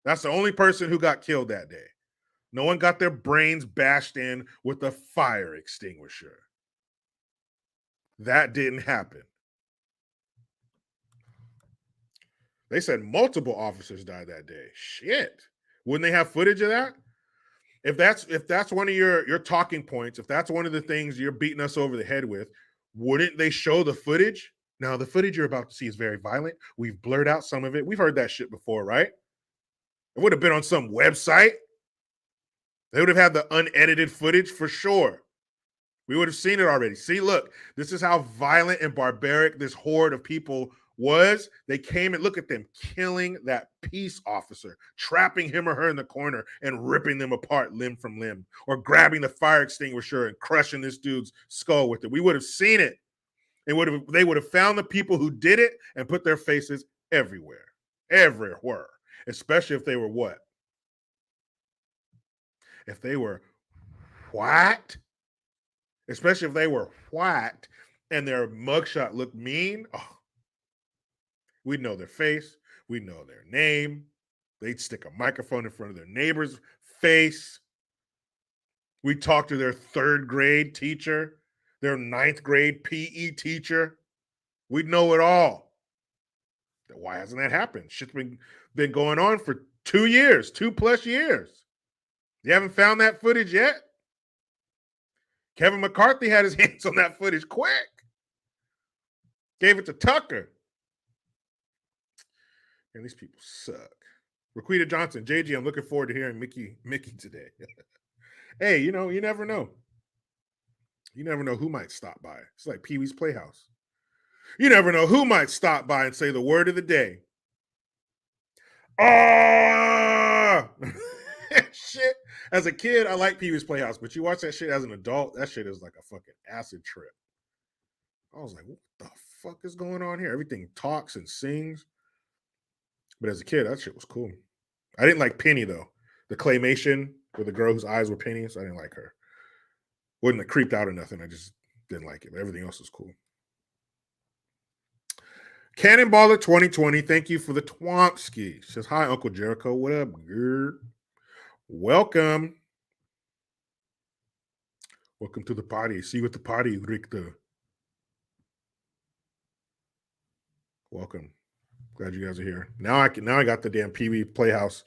That's the only person who got killed that day. No one got their brains bashed in with a fire extinguisher. That didn't happen. They said multiple officers died that day. Shit. Wouldn't they have footage of that? If that's one of your talking points, if that's one of the things you're beating us over the head with, wouldn't they show the footage? Now, the footage you're about to see is very violent. We've blurred out some of it. We've heard that shit before, right? It would have been on some website. They would have had the unedited footage for sure. We would have seen it already. See, look, this is how violent and barbaric this horde of people was. They came and look at them killing that peace officer, trapping him or her in the corner and ripping them apart limb from limb, or grabbing the fire extinguisher and crushing this dude's skull with it. We would have seen it. They would have found the people who did it and put their faces everywhere, especially if they were what? If they were white, especially if they were white and their mugshot looked mean, we'd know their face. We'd know their name. They'd stick a microphone in front of their neighbor's face. We'd talk to their 3rd grade teacher, their 9th grade PE teacher. We'd know it all. Why hasn't that happened? Shit's been going on for 2 years, 2+ years. You haven't found that footage yet? Kevin McCarthy had his hands on that footage quick. Gave it to Tucker. And these people suck. Raquita Johnson, JG, I'm looking forward to hearing Mickey today. Hey, you never know. You never know who might stop by. It's like Pee-wee's Playhouse. You never know who might stop by and say the word of the day. Shit. As a kid, I like Pee-wee's Playhouse, but you watch that shit as an adult, that shit is like a fucking acid trip. I was like, what the fuck is going on here? Everything talks and sings. But as a kid, that shit was cool. I didn't like Penny, though. The claymation with the girl whose eyes were pennies, I didn't like her. Wasn't creeped out or nothing. I just didn't like it. But everything else was cool. Cannonballer 2020, thank you for the Twompski. Says, hi, Uncle Jericho. What up, girl? Welcome. Welcome to the party. See you at the party, Richter. Welcome. Glad you guys are here. Now I got the damn PB Playhouse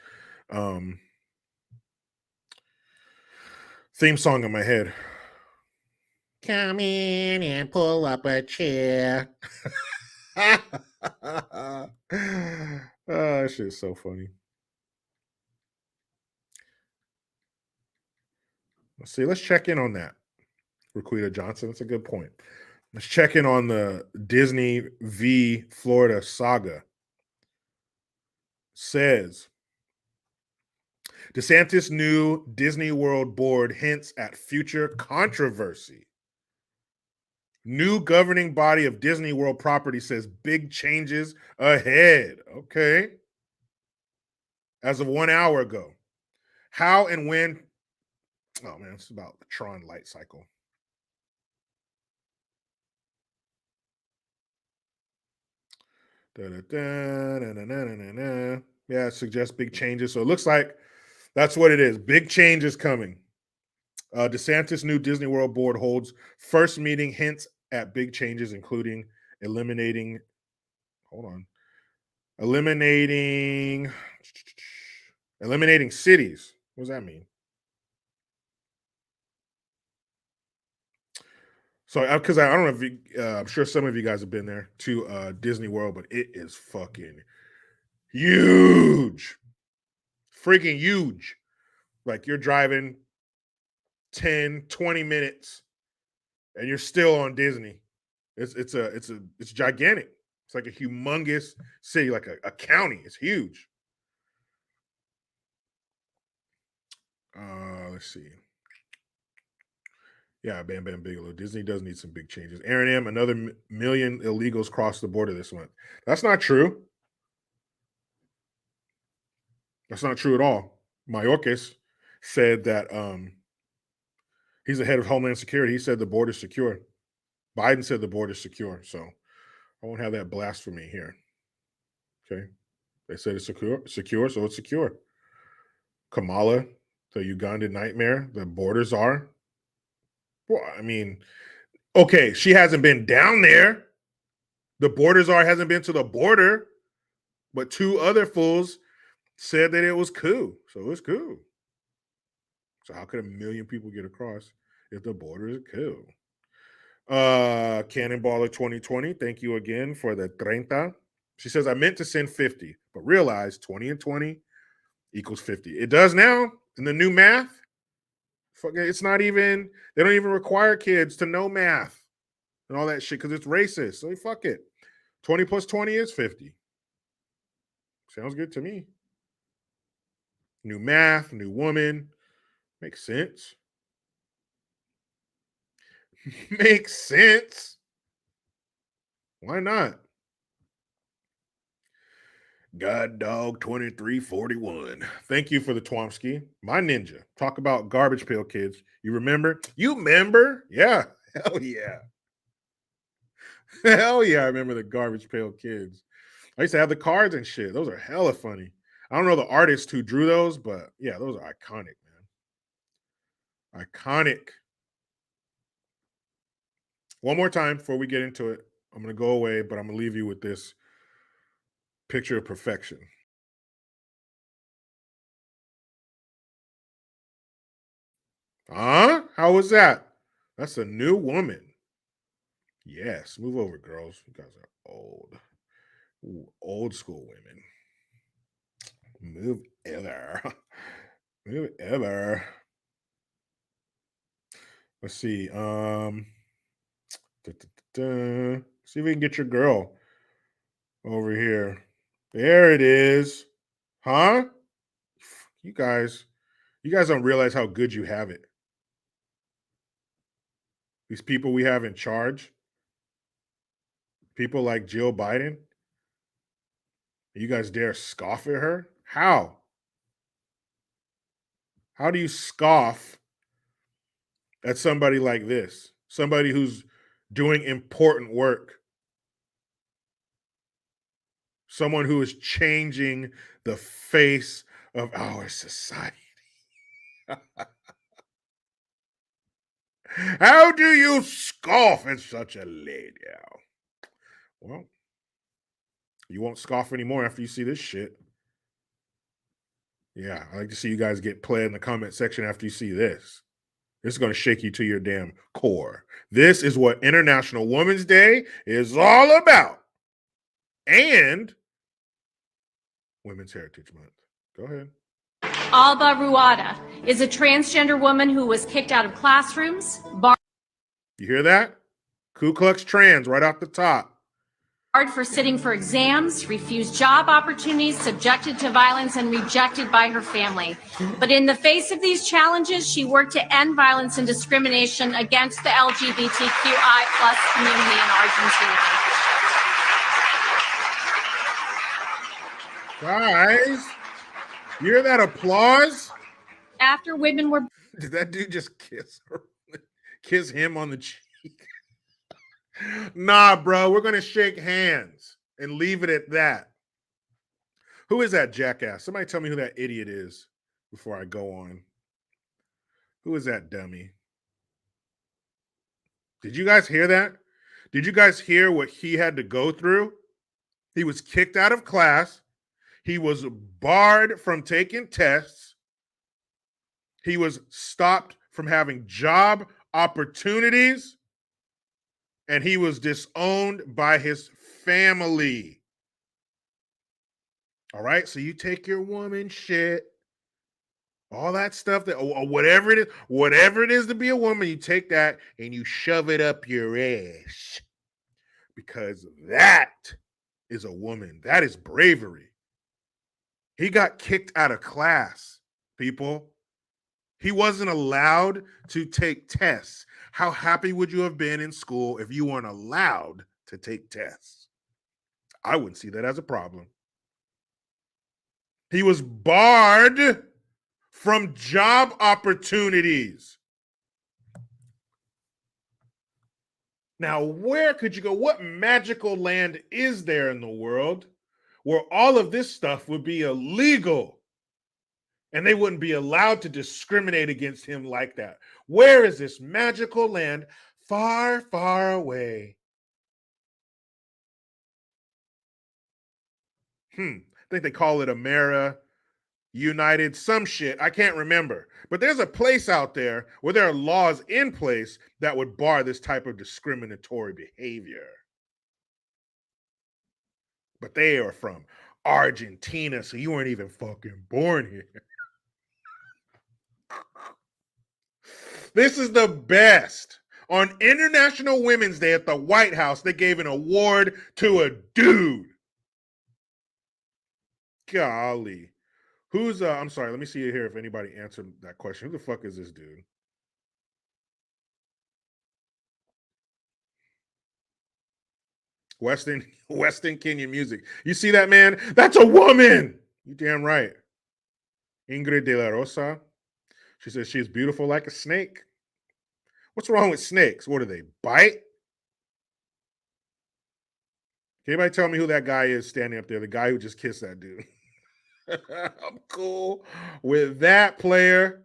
theme song in my head. Come in and pull up a chair. Oh, that shit's so funny. Let's see. Let's check in on that. Raquita Johnson. That's a good point. Let's check in on the Disney v. Florida saga. Says DeSantis' new Disney World board hints at future controversy. New governing body of Disney World property says big changes ahead. Okay. As of 1 hour ago. How and when? Oh, man, it's about the Tron light cycle. Yeah, it suggests big changes. So it looks like that's what it is. Big changes coming. DeSantis' new Disney World board holds first meeting hints at big changes, including eliminating cities. What does that mean? So, because I don't know if you, I'm sure some of you guys have been there to Disney World, but it is fucking huge, freaking huge. Like you're driving 10, 20 minutes and you're still on Disney. It's gigantic. It's like a humongous city, like a county. It's huge. Let's see. Yeah, Bam Bam Bigelow. Disney does need some big changes. Aaron M., another million illegals crossed the border this month. That's not true. That's not true at all. Mayorkas said that he's the head of Homeland Security. He said the border's secure. Biden said the border's secure. So I won't have that blasphemy here. Okay. They said it's secure, so it's secure. Kamala, the Ugandan nightmare, the borders are. Well, I mean, okay, she hasn't been down there. The borders are hasn't been to the border, but two other fools said that it was cool. So it was cool. So how could a million people get across if the border is cool? Cannonballer 2020, thank you again for the 30. She says, I meant to send 50, but realized 20 and 20 equals 50. It does now in the new math. It's not even, they don't even require kids to know math and all that shit because it's racist. So fuck it. 20 plus 20 is 50. Sounds good to me. New math, new woman. Makes sense. Makes sense. Why not? God Dog 2341. Thank you for the Twomsky. My ninja. Talk about garbage pail kids. You remember? You remember? Yeah. Hell yeah. Hell yeah. I remember the garbage pail kids. I used to have the cards and shit. Those are hella funny. I don't know the artist who drew those, but yeah, those are iconic, man. Iconic. One more time before we get into it. I'm going to go away, but I'm going to leave you with this picture of perfection. Huh? How was that? That's a new woman. Yes. Move over, girls. You guys are old. Ooh, old school women. Move ever. Move ever. Let's see. See if we can get your girl over here. There it is. Huh? You guys don't realize how good you have it. These people we have in charge, people like Jill Biden, you guys dare scoff at her? How? How do you scoff at somebody like this? Somebody who's doing important work. Someone who is changing the face of our society. How do you scoff at such a lady? Well, you won't scoff anymore after you see this shit. Yeah, I like to see you guys get played in the comment section after you see this. This is going to shake you to your damn core. This is what International Women's Day is all about. And Women's Heritage Month. Go ahead. Alba Ruada is a transgender woman who was kicked out of classrooms, You hear that? Ku Klux Trans right off the top. barred for sitting for exams, refused job opportunities, subjected to violence, and rejected by her family. But in the face of these challenges, she worked to end violence and discrimination against the LGBTQI plus community in Argentina. Guys, you hear that applause? After women were Did that dude just kiss her? Kiss him on the cheek? Nah, bro, we're going to shake hands and leave it at that. Who is that jackass? Somebody tell me who that idiot is before I go on. Who is that dummy? Did you guys hear that? Did you guys hear what he had to go through? He was kicked out of class. He was barred from taking tests. He was stopped from having job opportunities. And he was disowned by his family. All right, so you take your woman shit, all that stuff that or whatever it is to be a woman, you take that and you shove it up your ass. Because that is a woman. That is bravery. He got kicked out of class, people. He wasn't allowed to take tests. How happy would you have been in school if you weren't allowed to take tests? I wouldn't see that as a problem. He was barred from job opportunities. Now, where could you go? What magical land is there in the world where all of this stuff would be illegal and they wouldn't be allowed to discriminate against him like that? Where is this magical land? Far, far away. I think they call it Amera United, some shit. I can't remember. But there's a place out there where there are laws in place that would bar this type of discriminatory behavior. But they are from Argentina, so you weren't even fucking born here. This is the best. On International Women's Day at the White House, they gave an award to a dude. Golly. Who's, I'm sorry, let me see here if anybody answered that question. Who the fuck is this dude? Western Kenyan music. You see that, man? That's a woman. You damn right. Ingrid de la Rosa. She says she's beautiful like a snake. What's wrong with snakes? What do they bite? Can anybody tell me who that guy is standing up there? The guy who just kissed that dude. I'm cool with that, player.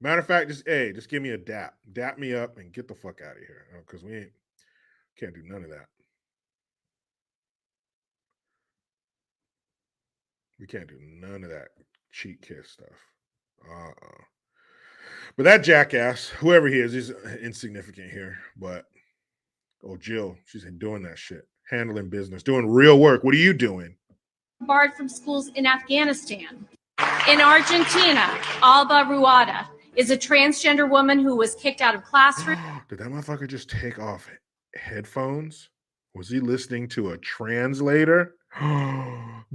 Matter of fact, just give me a dap. Dap me up and get the fuck out of here. Because can't do none of that. We can't do none of that cheek kiss stuff. But that jackass, whoever he is, he's insignificant here. But Jill, she's doing that shit, handling business, doing real work. What are you doing? barred from schools in Afghanistan. In Argentina, Alba Ruada is a transgender woman who was kicked out of classrooms. Did that motherfucker just take off headphones? Was he listening to a translator?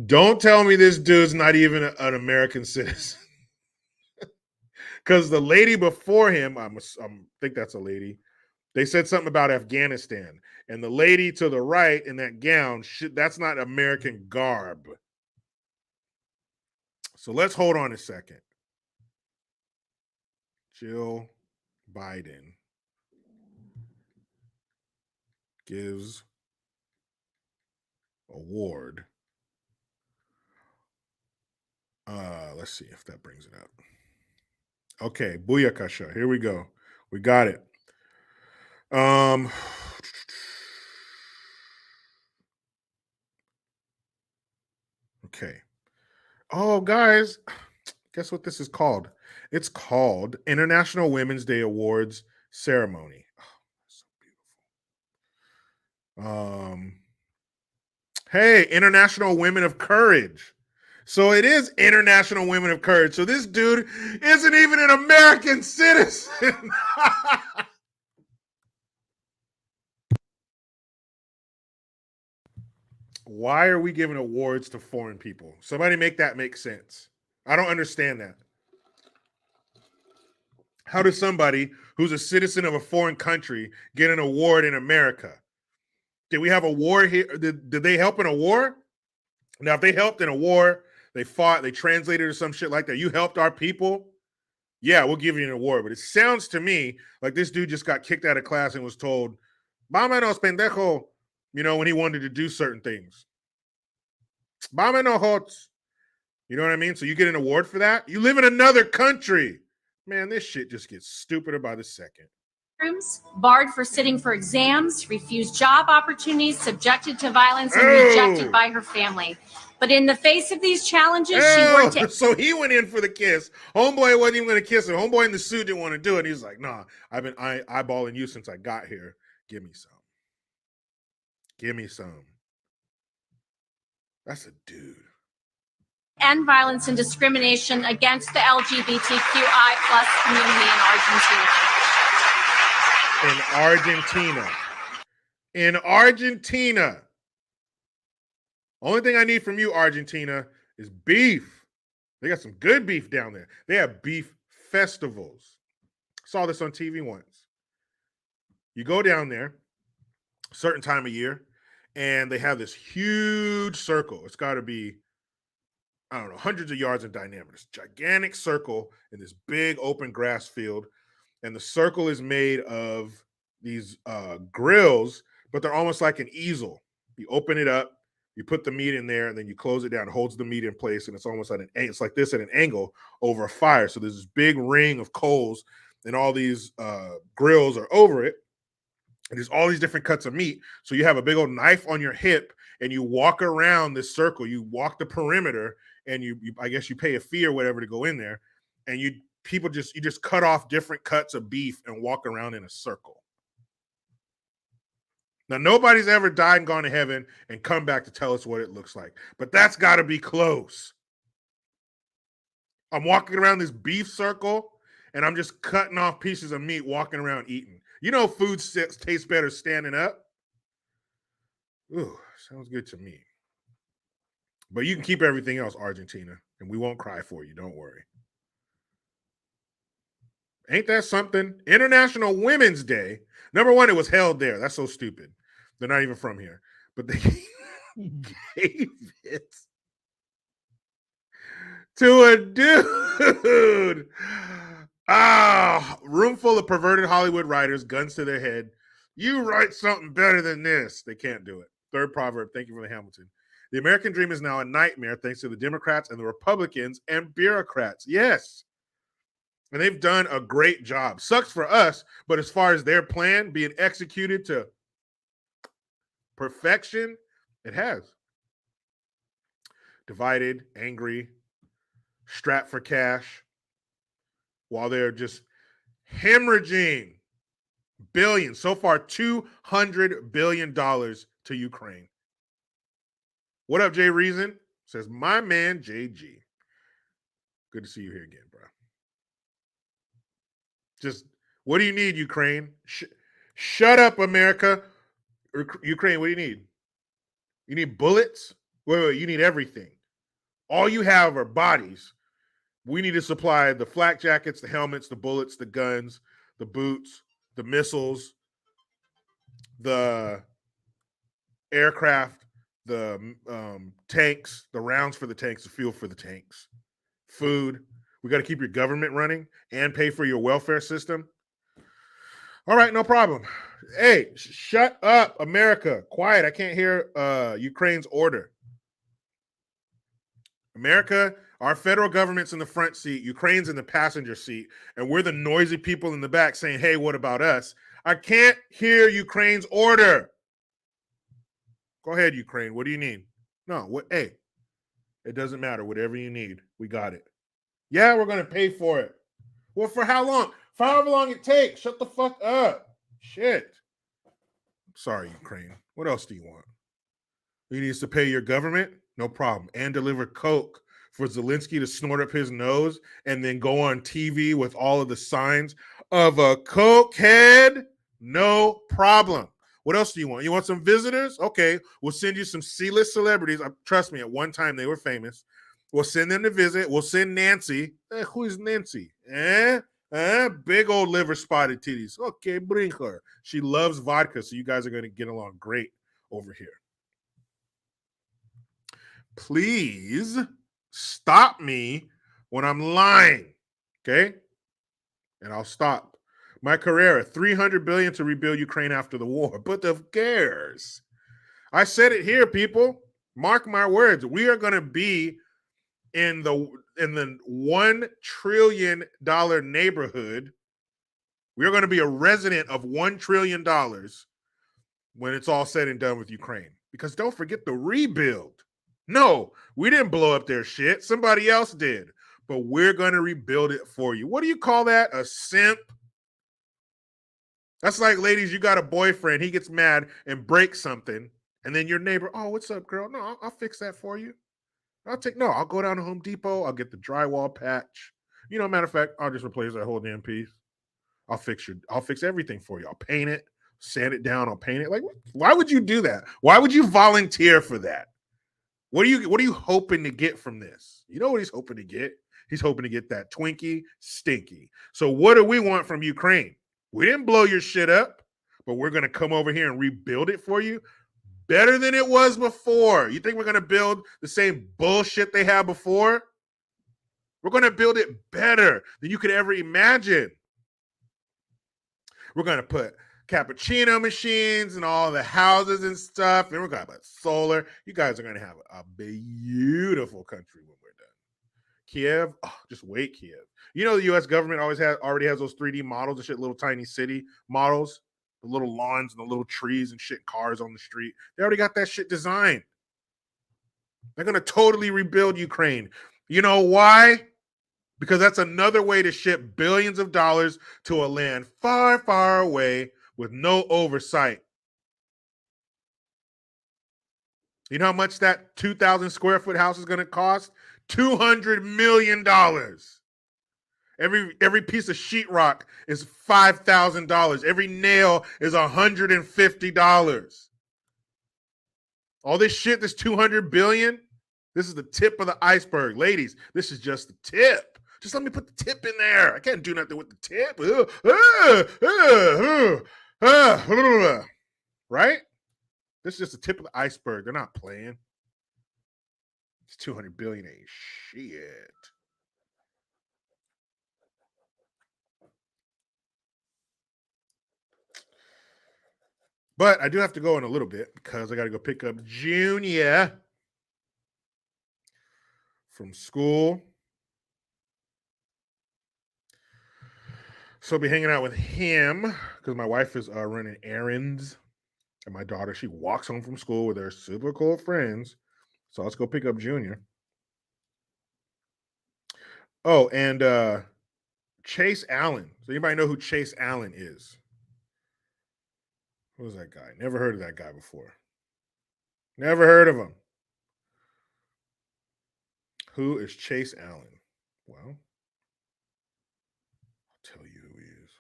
Don't tell me this dude's not even an American citizen. Because the lady before him, I think that's a lady, they said something about Afghanistan. And the lady to the right in that gown, that's not American garb. So let's hold on a second. Jill Biden gives award. Let's see if that brings it up. Okay, Booyakasha. Here we go. We got it. Okay. Oh, guys, guess what this is called? It's called International Women's Day Awards Ceremony. Oh, so beautiful. Hey, International Women of Courage. So it is International Women of Courage. So this dude isn't even an American citizen. Why are we giving awards to foreign people? Somebody make that make sense. I don't understand that. How does somebody who's a citizen of a foreign country get an award in America? Did we have a war here? Did they help in a war? Now, if they helped in a war, they fought, they translated or some shit like that, you helped our people, yeah, we'll give you an award. But it sounds to me like this dude just got kicked out of class and was told, vámonos, pendejo, you know, when he wanted to do certain things. Vámonos. You know what I mean? So you get an award for that? You live in another country. Man, this shit just gets stupider by the second. Barred for sitting for exams, refused job opportunities, subjected to violence, and rejected by her family. But in the face of these challenges, she worked to... So he went in for the kiss. Homeboy wasn't even going to kiss him. Homeboy in the suit didn't want to do it. He's like, nah, I've been eyeballing you since I got here. Give me some. Give me some. That's a dude. End violence and discrimination against the LGBTQI plus community in Argentina. In Argentina. Only thing I need from you, Argentina, is beef. They got some good beef down there. They have beef festivals. Saw this on TV once. You go down there, a certain time of year, and they have this huge circle. It's got to be, I don't know, hundreds of yards in diameter. This gigantic circle in this big open grass field. And the circle is made of these grills, but they're almost like an easel. You open it up, you put the meat in there, and then you close it down. It holds the meat in place, and it's almost at it's like this at an angle over a fire. So there's this big ring of coals, and all these grills are over it. And there's all these different cuts of meat. So you have a big old knife on your hip, and you walk around this circle. You walk the perimeter, and you I guess you pay a fee or whatever to go in there, and you just cut off different cuts of beef and walk around in a circle. Now, nobody's ever died and gone to heaven and come back to tell us what it looks like, but that's got to be close. I'm walking around this beef circle and I'm just cutting off pieces of meat, walking around eating. You know, food tastes better standing up. Ooh, sounds good to me. But you can keep everything else, Argentina, and we won't cry for you. Don't worry. Ain't that something? International Women's Day. Number one, it was held there. That's so stupid. They're not even from here. But they gave it to a dude. Room full of perverted Hollywood writers, guns to their head. You write something better than this. They can't do it. Third proverb. Thank you for the Hamilton. The American dream is now a nightmare thanks to the Democrats and the Republicans and bureaucrats. Yes. And they've done a great job. Sucks for us, but as far as their plan being executed to perfection, it has. Divided, angry, strapped for cash, while they're just hemorrhaging billions. So far, $200 billion to Ukraine. What up, Jay Reason? Says, my man, JG. Good to see you here again, bro. Just, what do you need, Ukraine? Shut up, America. Ukraine, what do you need? You need bullets? Wait, you need everything. All you have are bodies. We need to supply the flak jackets, the helmets, the bullets, the guns, the boots, the missiles, the aircraft, the tanks, the rounds for the tanks, the fuel for the tanks, food. We got to keep your government running and pay for your welfare system. All right, no problem. Hey, shut up, America. Quiet. I can't hear Ukraine's order. America, our federal government's in the front seat, Ukraine's in the passenger seat, and we're the noisy people in the back saying, hey, what about us? I can't hear Ukraine's order. Go ahead, Ukraine. What do you need? No, what? Hey, it doesn't matter. Whatever you need, we got it. Yeah, we're going to pay for it. Well, for how long? For however long it takes. Shut the fuck up. Shit. Sorry, Ukraine. What else do you want? You need to pay your government? No problem. And deliver Coke for Zelensky to snort up his nose and then go on TV with all of the signs of a Coke head? No problem. What else do you want? You want some visitors? Okay, we'll send you some C-list celebrities. Trust me, at one time they were famous. We'll send them to visit. We'll send Nancy. Who is Nancy? Big old liver spotted titties. Okay, bring her. She loves vodka, so you guys are going to get along great over here. Please stop me when I'm lying, okay? And I'll stop. My career, $300 billion to rebuild Ukraine after the war. But who cares? I said it here, people. Mark my words. We are going to be in the $1 trillion neighborhood. We are going to be a resident of $1 trillion when it's all said and done with Ukraine. Because don't forget the rebuild. No, we didn't blow up their shit. Somebody else did. But we're going to rebuild it for you. What do you call that? A simp? That's like, ladies, you got a boyfriend. He gets mad and breaks something. And then your neighbor, oh, what's up, girl? No, I'll fix that for you. I'll go down to Home Depot. I'll get the drywall patch. Matter of fact, I'll just replace that whole damn piece. I'll fix everything for you. I'll paint it, sand it down. I'll paint it. Like, why would you do that? Why would you volunteer for that? What are you hoping to get from this? You know what he's hoping to get? He's hoping to get that Twinkie stinky. So what do we want from Ukraine? We didn't blow your shit up, but we're going to come over here and rebuild it for you better than it was before. You think we're going to build the same bullshit they had before? We're going to build it better than you could ever imagine. We're going to put cappuccino machines and all the houses and stuff. And we're going to have solar. You guys are going to have a beautiful country when we're done. Kiev, just wait, Kiev. You know the U.S. government already has those 3D models and shit, little tiny city models, the little lawns and the little trees and shit, cars on the street. They already got that shit designed. They're going to totally rebuild Ukraine. You know why? Because that's another way to ship billions of dollars to a land far, far away with no oversight. You know how much that 2,000 square foot house is going to cost? $200 million. Every piece of sheetrock is $5,000. Every nail is $150. All this shit, this $200 billion, this is the tip of the iceberg. Ladies, this is just the tip. Just let me put the tip in there. I can't do nothing with the tip. Right? This is just the tip of the iceberg. They're not playing. It's $200 billion ain't shit. But I do have to go in a little bit because I got to go pick up Junior from school. So I'll be hanging out with him because my wife is running errands. And my daughter, she walks home from school with her super cool friends. So let's go pick up Junior. Oh, and Chase Allen. Does anybody know who Chase Allen is? Who's that guy? Never heard of that guy before. Never heard of him. Who is Chase Allen? Well, I'll tell you who he is.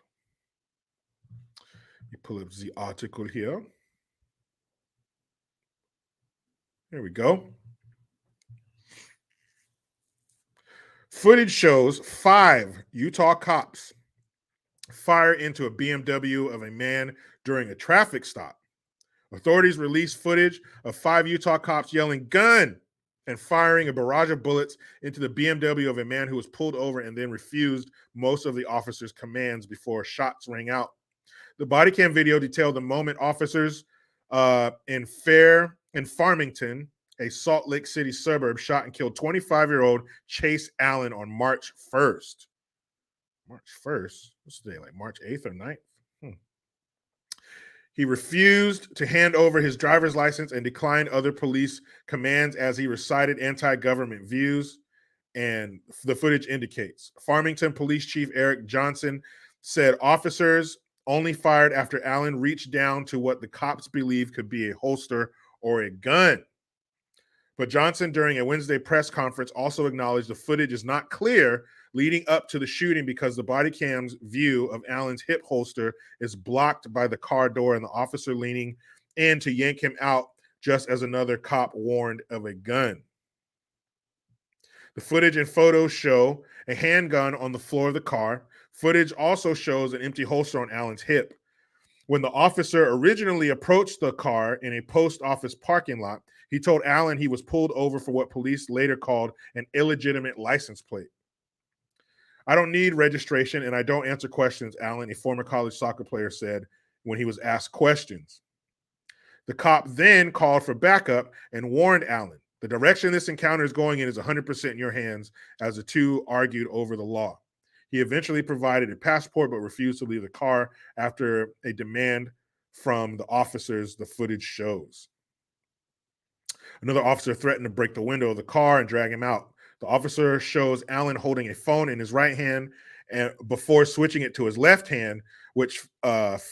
You pull up the article here. There we go. Footage shows 5 Utah cops fire into a BMW of a man during a traffic stop. Authorities released footage of 5 Utah cops yelling "gun" and firing a barrage of bullets into the BMW of a man who was pulled over and then refused most of the officer's commands before shots rang out. The body cam video detailed the moment officers in Farmington, a Salt Lake City suburb, shot and killed 25-year-old Chase Allen on March 1st. March 1st? What's the day, like March 8th or 9th? He refused to hand over his driver's license and declined other police commands as he recited anti-government views, and the footage indicates. Farmington Police Chief Eric Johnson said officers only fired after Allen reached down to what the cops believe could be a holster or a gun. But Johnson, during a Wednesday press conference, also acknowledged the footage is not clear leading up to the shooting because the body cam's view of Allen's hip holster is blocked by the car door and the officer leaning in to yank him out just as another cop warned of a gun. The footage and photos show a handgun on the floor of the car. Footage also shows an empty holster on Allen's hip. When the officer originally approached the car in a post office parking lot, he told Allen he was pulled over for what police later called an illegitimate license plate. I don't need registration and I don't answer questions, Allen, a former college soccer player, said when he was asked questions. The cop then called for backup and warned Allen, the direction this encounter is going in is 100% in your hands, as the two argued over the law. He eventually provided a passport but refused to leave the car after a demand from the officers, the footage shows. Another officer threatened to break the window of the car and drag him out. The officer shows Allen holding a phone in his right hand and before switching it to his left hand, which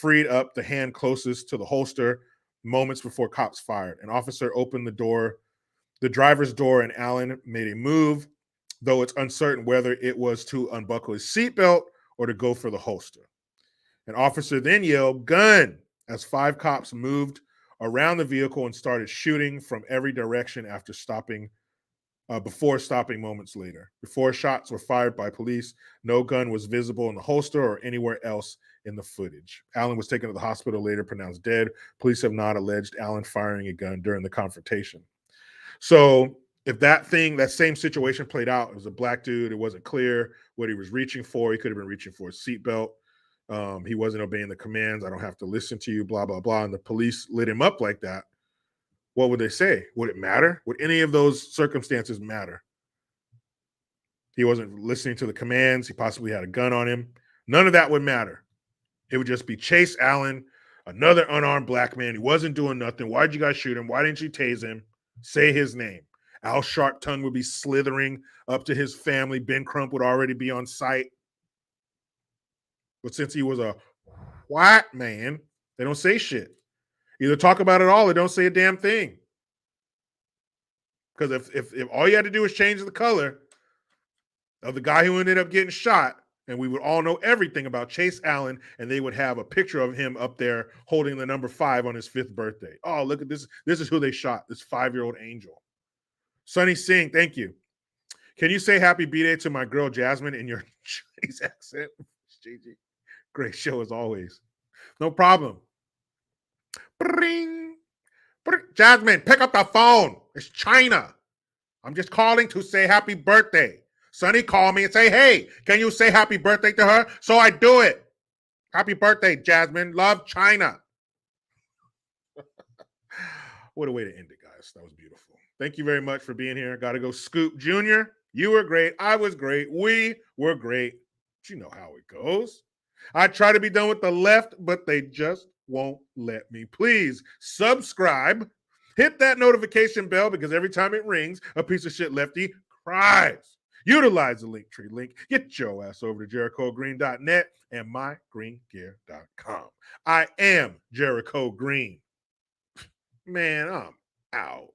freed up the hand closest to the holster moments before cops fired. An officer opened the driver's door, and Allen made a move, though it's uncertain whether it was to unbuckle his seatbelt or to go for the holster. An officer then yelled, "Gun!" as 5 cops moved around the vehicle and started shooting from every direction before stopping moments later. Before shots were fired by police, no gun was visible in the holster or anywhere else in the footage. Allen was taken to the hospital, later pronounced dead. Police have not alleged Allen firing a gun during the confrontation. So if that same situation played out, it was a black dude, it wasn't clear what he was reaching for. He could have been reaching for his seatbelt. He wasn't obeying the commands. I don't have to listen to you, blah, blah, blah. And the police lit him up like that. What would they say? Would it matter? Would any of those circumstances matter? He wasn't listening to the commands. He possibly had a gun on him. None of that would matter. It would just be Chase Allen, another unarmed black man. He wasn't doing nothing. Why'd you guys shoot him? Why didn't you tase him? Say his name. Al Sharpton would be slithering up to his family. Ben Crump would already be on site. But since he was a white man, they don't say shit. Either talk about it all or don't say a damn thing. Because if all you had to do was change the color of the guy who ended up getting shot, and we would all know everything about Chase Allen, and they would have a picture of him up there holding the number 5 on his 5th birthday. Oh, look at this. This is who they shot, this 5-year-old angel. Sonny Singh, thank you. Can you say happy B-Day to my girl Jasmine in your Chinese accent? Gigi. Great show as always. No problem. Bring. Jasmine, pick up the phone. It's China. I'm just calling to say happy birthday. Sonny called me and say, hey, can you say happy birthday to her? So I do it. Happy birthday, Jasmine. Love, China. What a way to end it, guys. That was beautiful. Thank you very much for being here. Got to go Scoop Jr. You were great. I was great. We were great. But you know how it goes. I try to be done with the left, but they just won't let me. Please subscribe. Hit that notification bell because every time it rings, a piece of shit lefty cries. Utilize the Linktree link. Get your ass over to JerichoGreen.net and mygreengear.com. I am Jericho Green. Man, I'm out.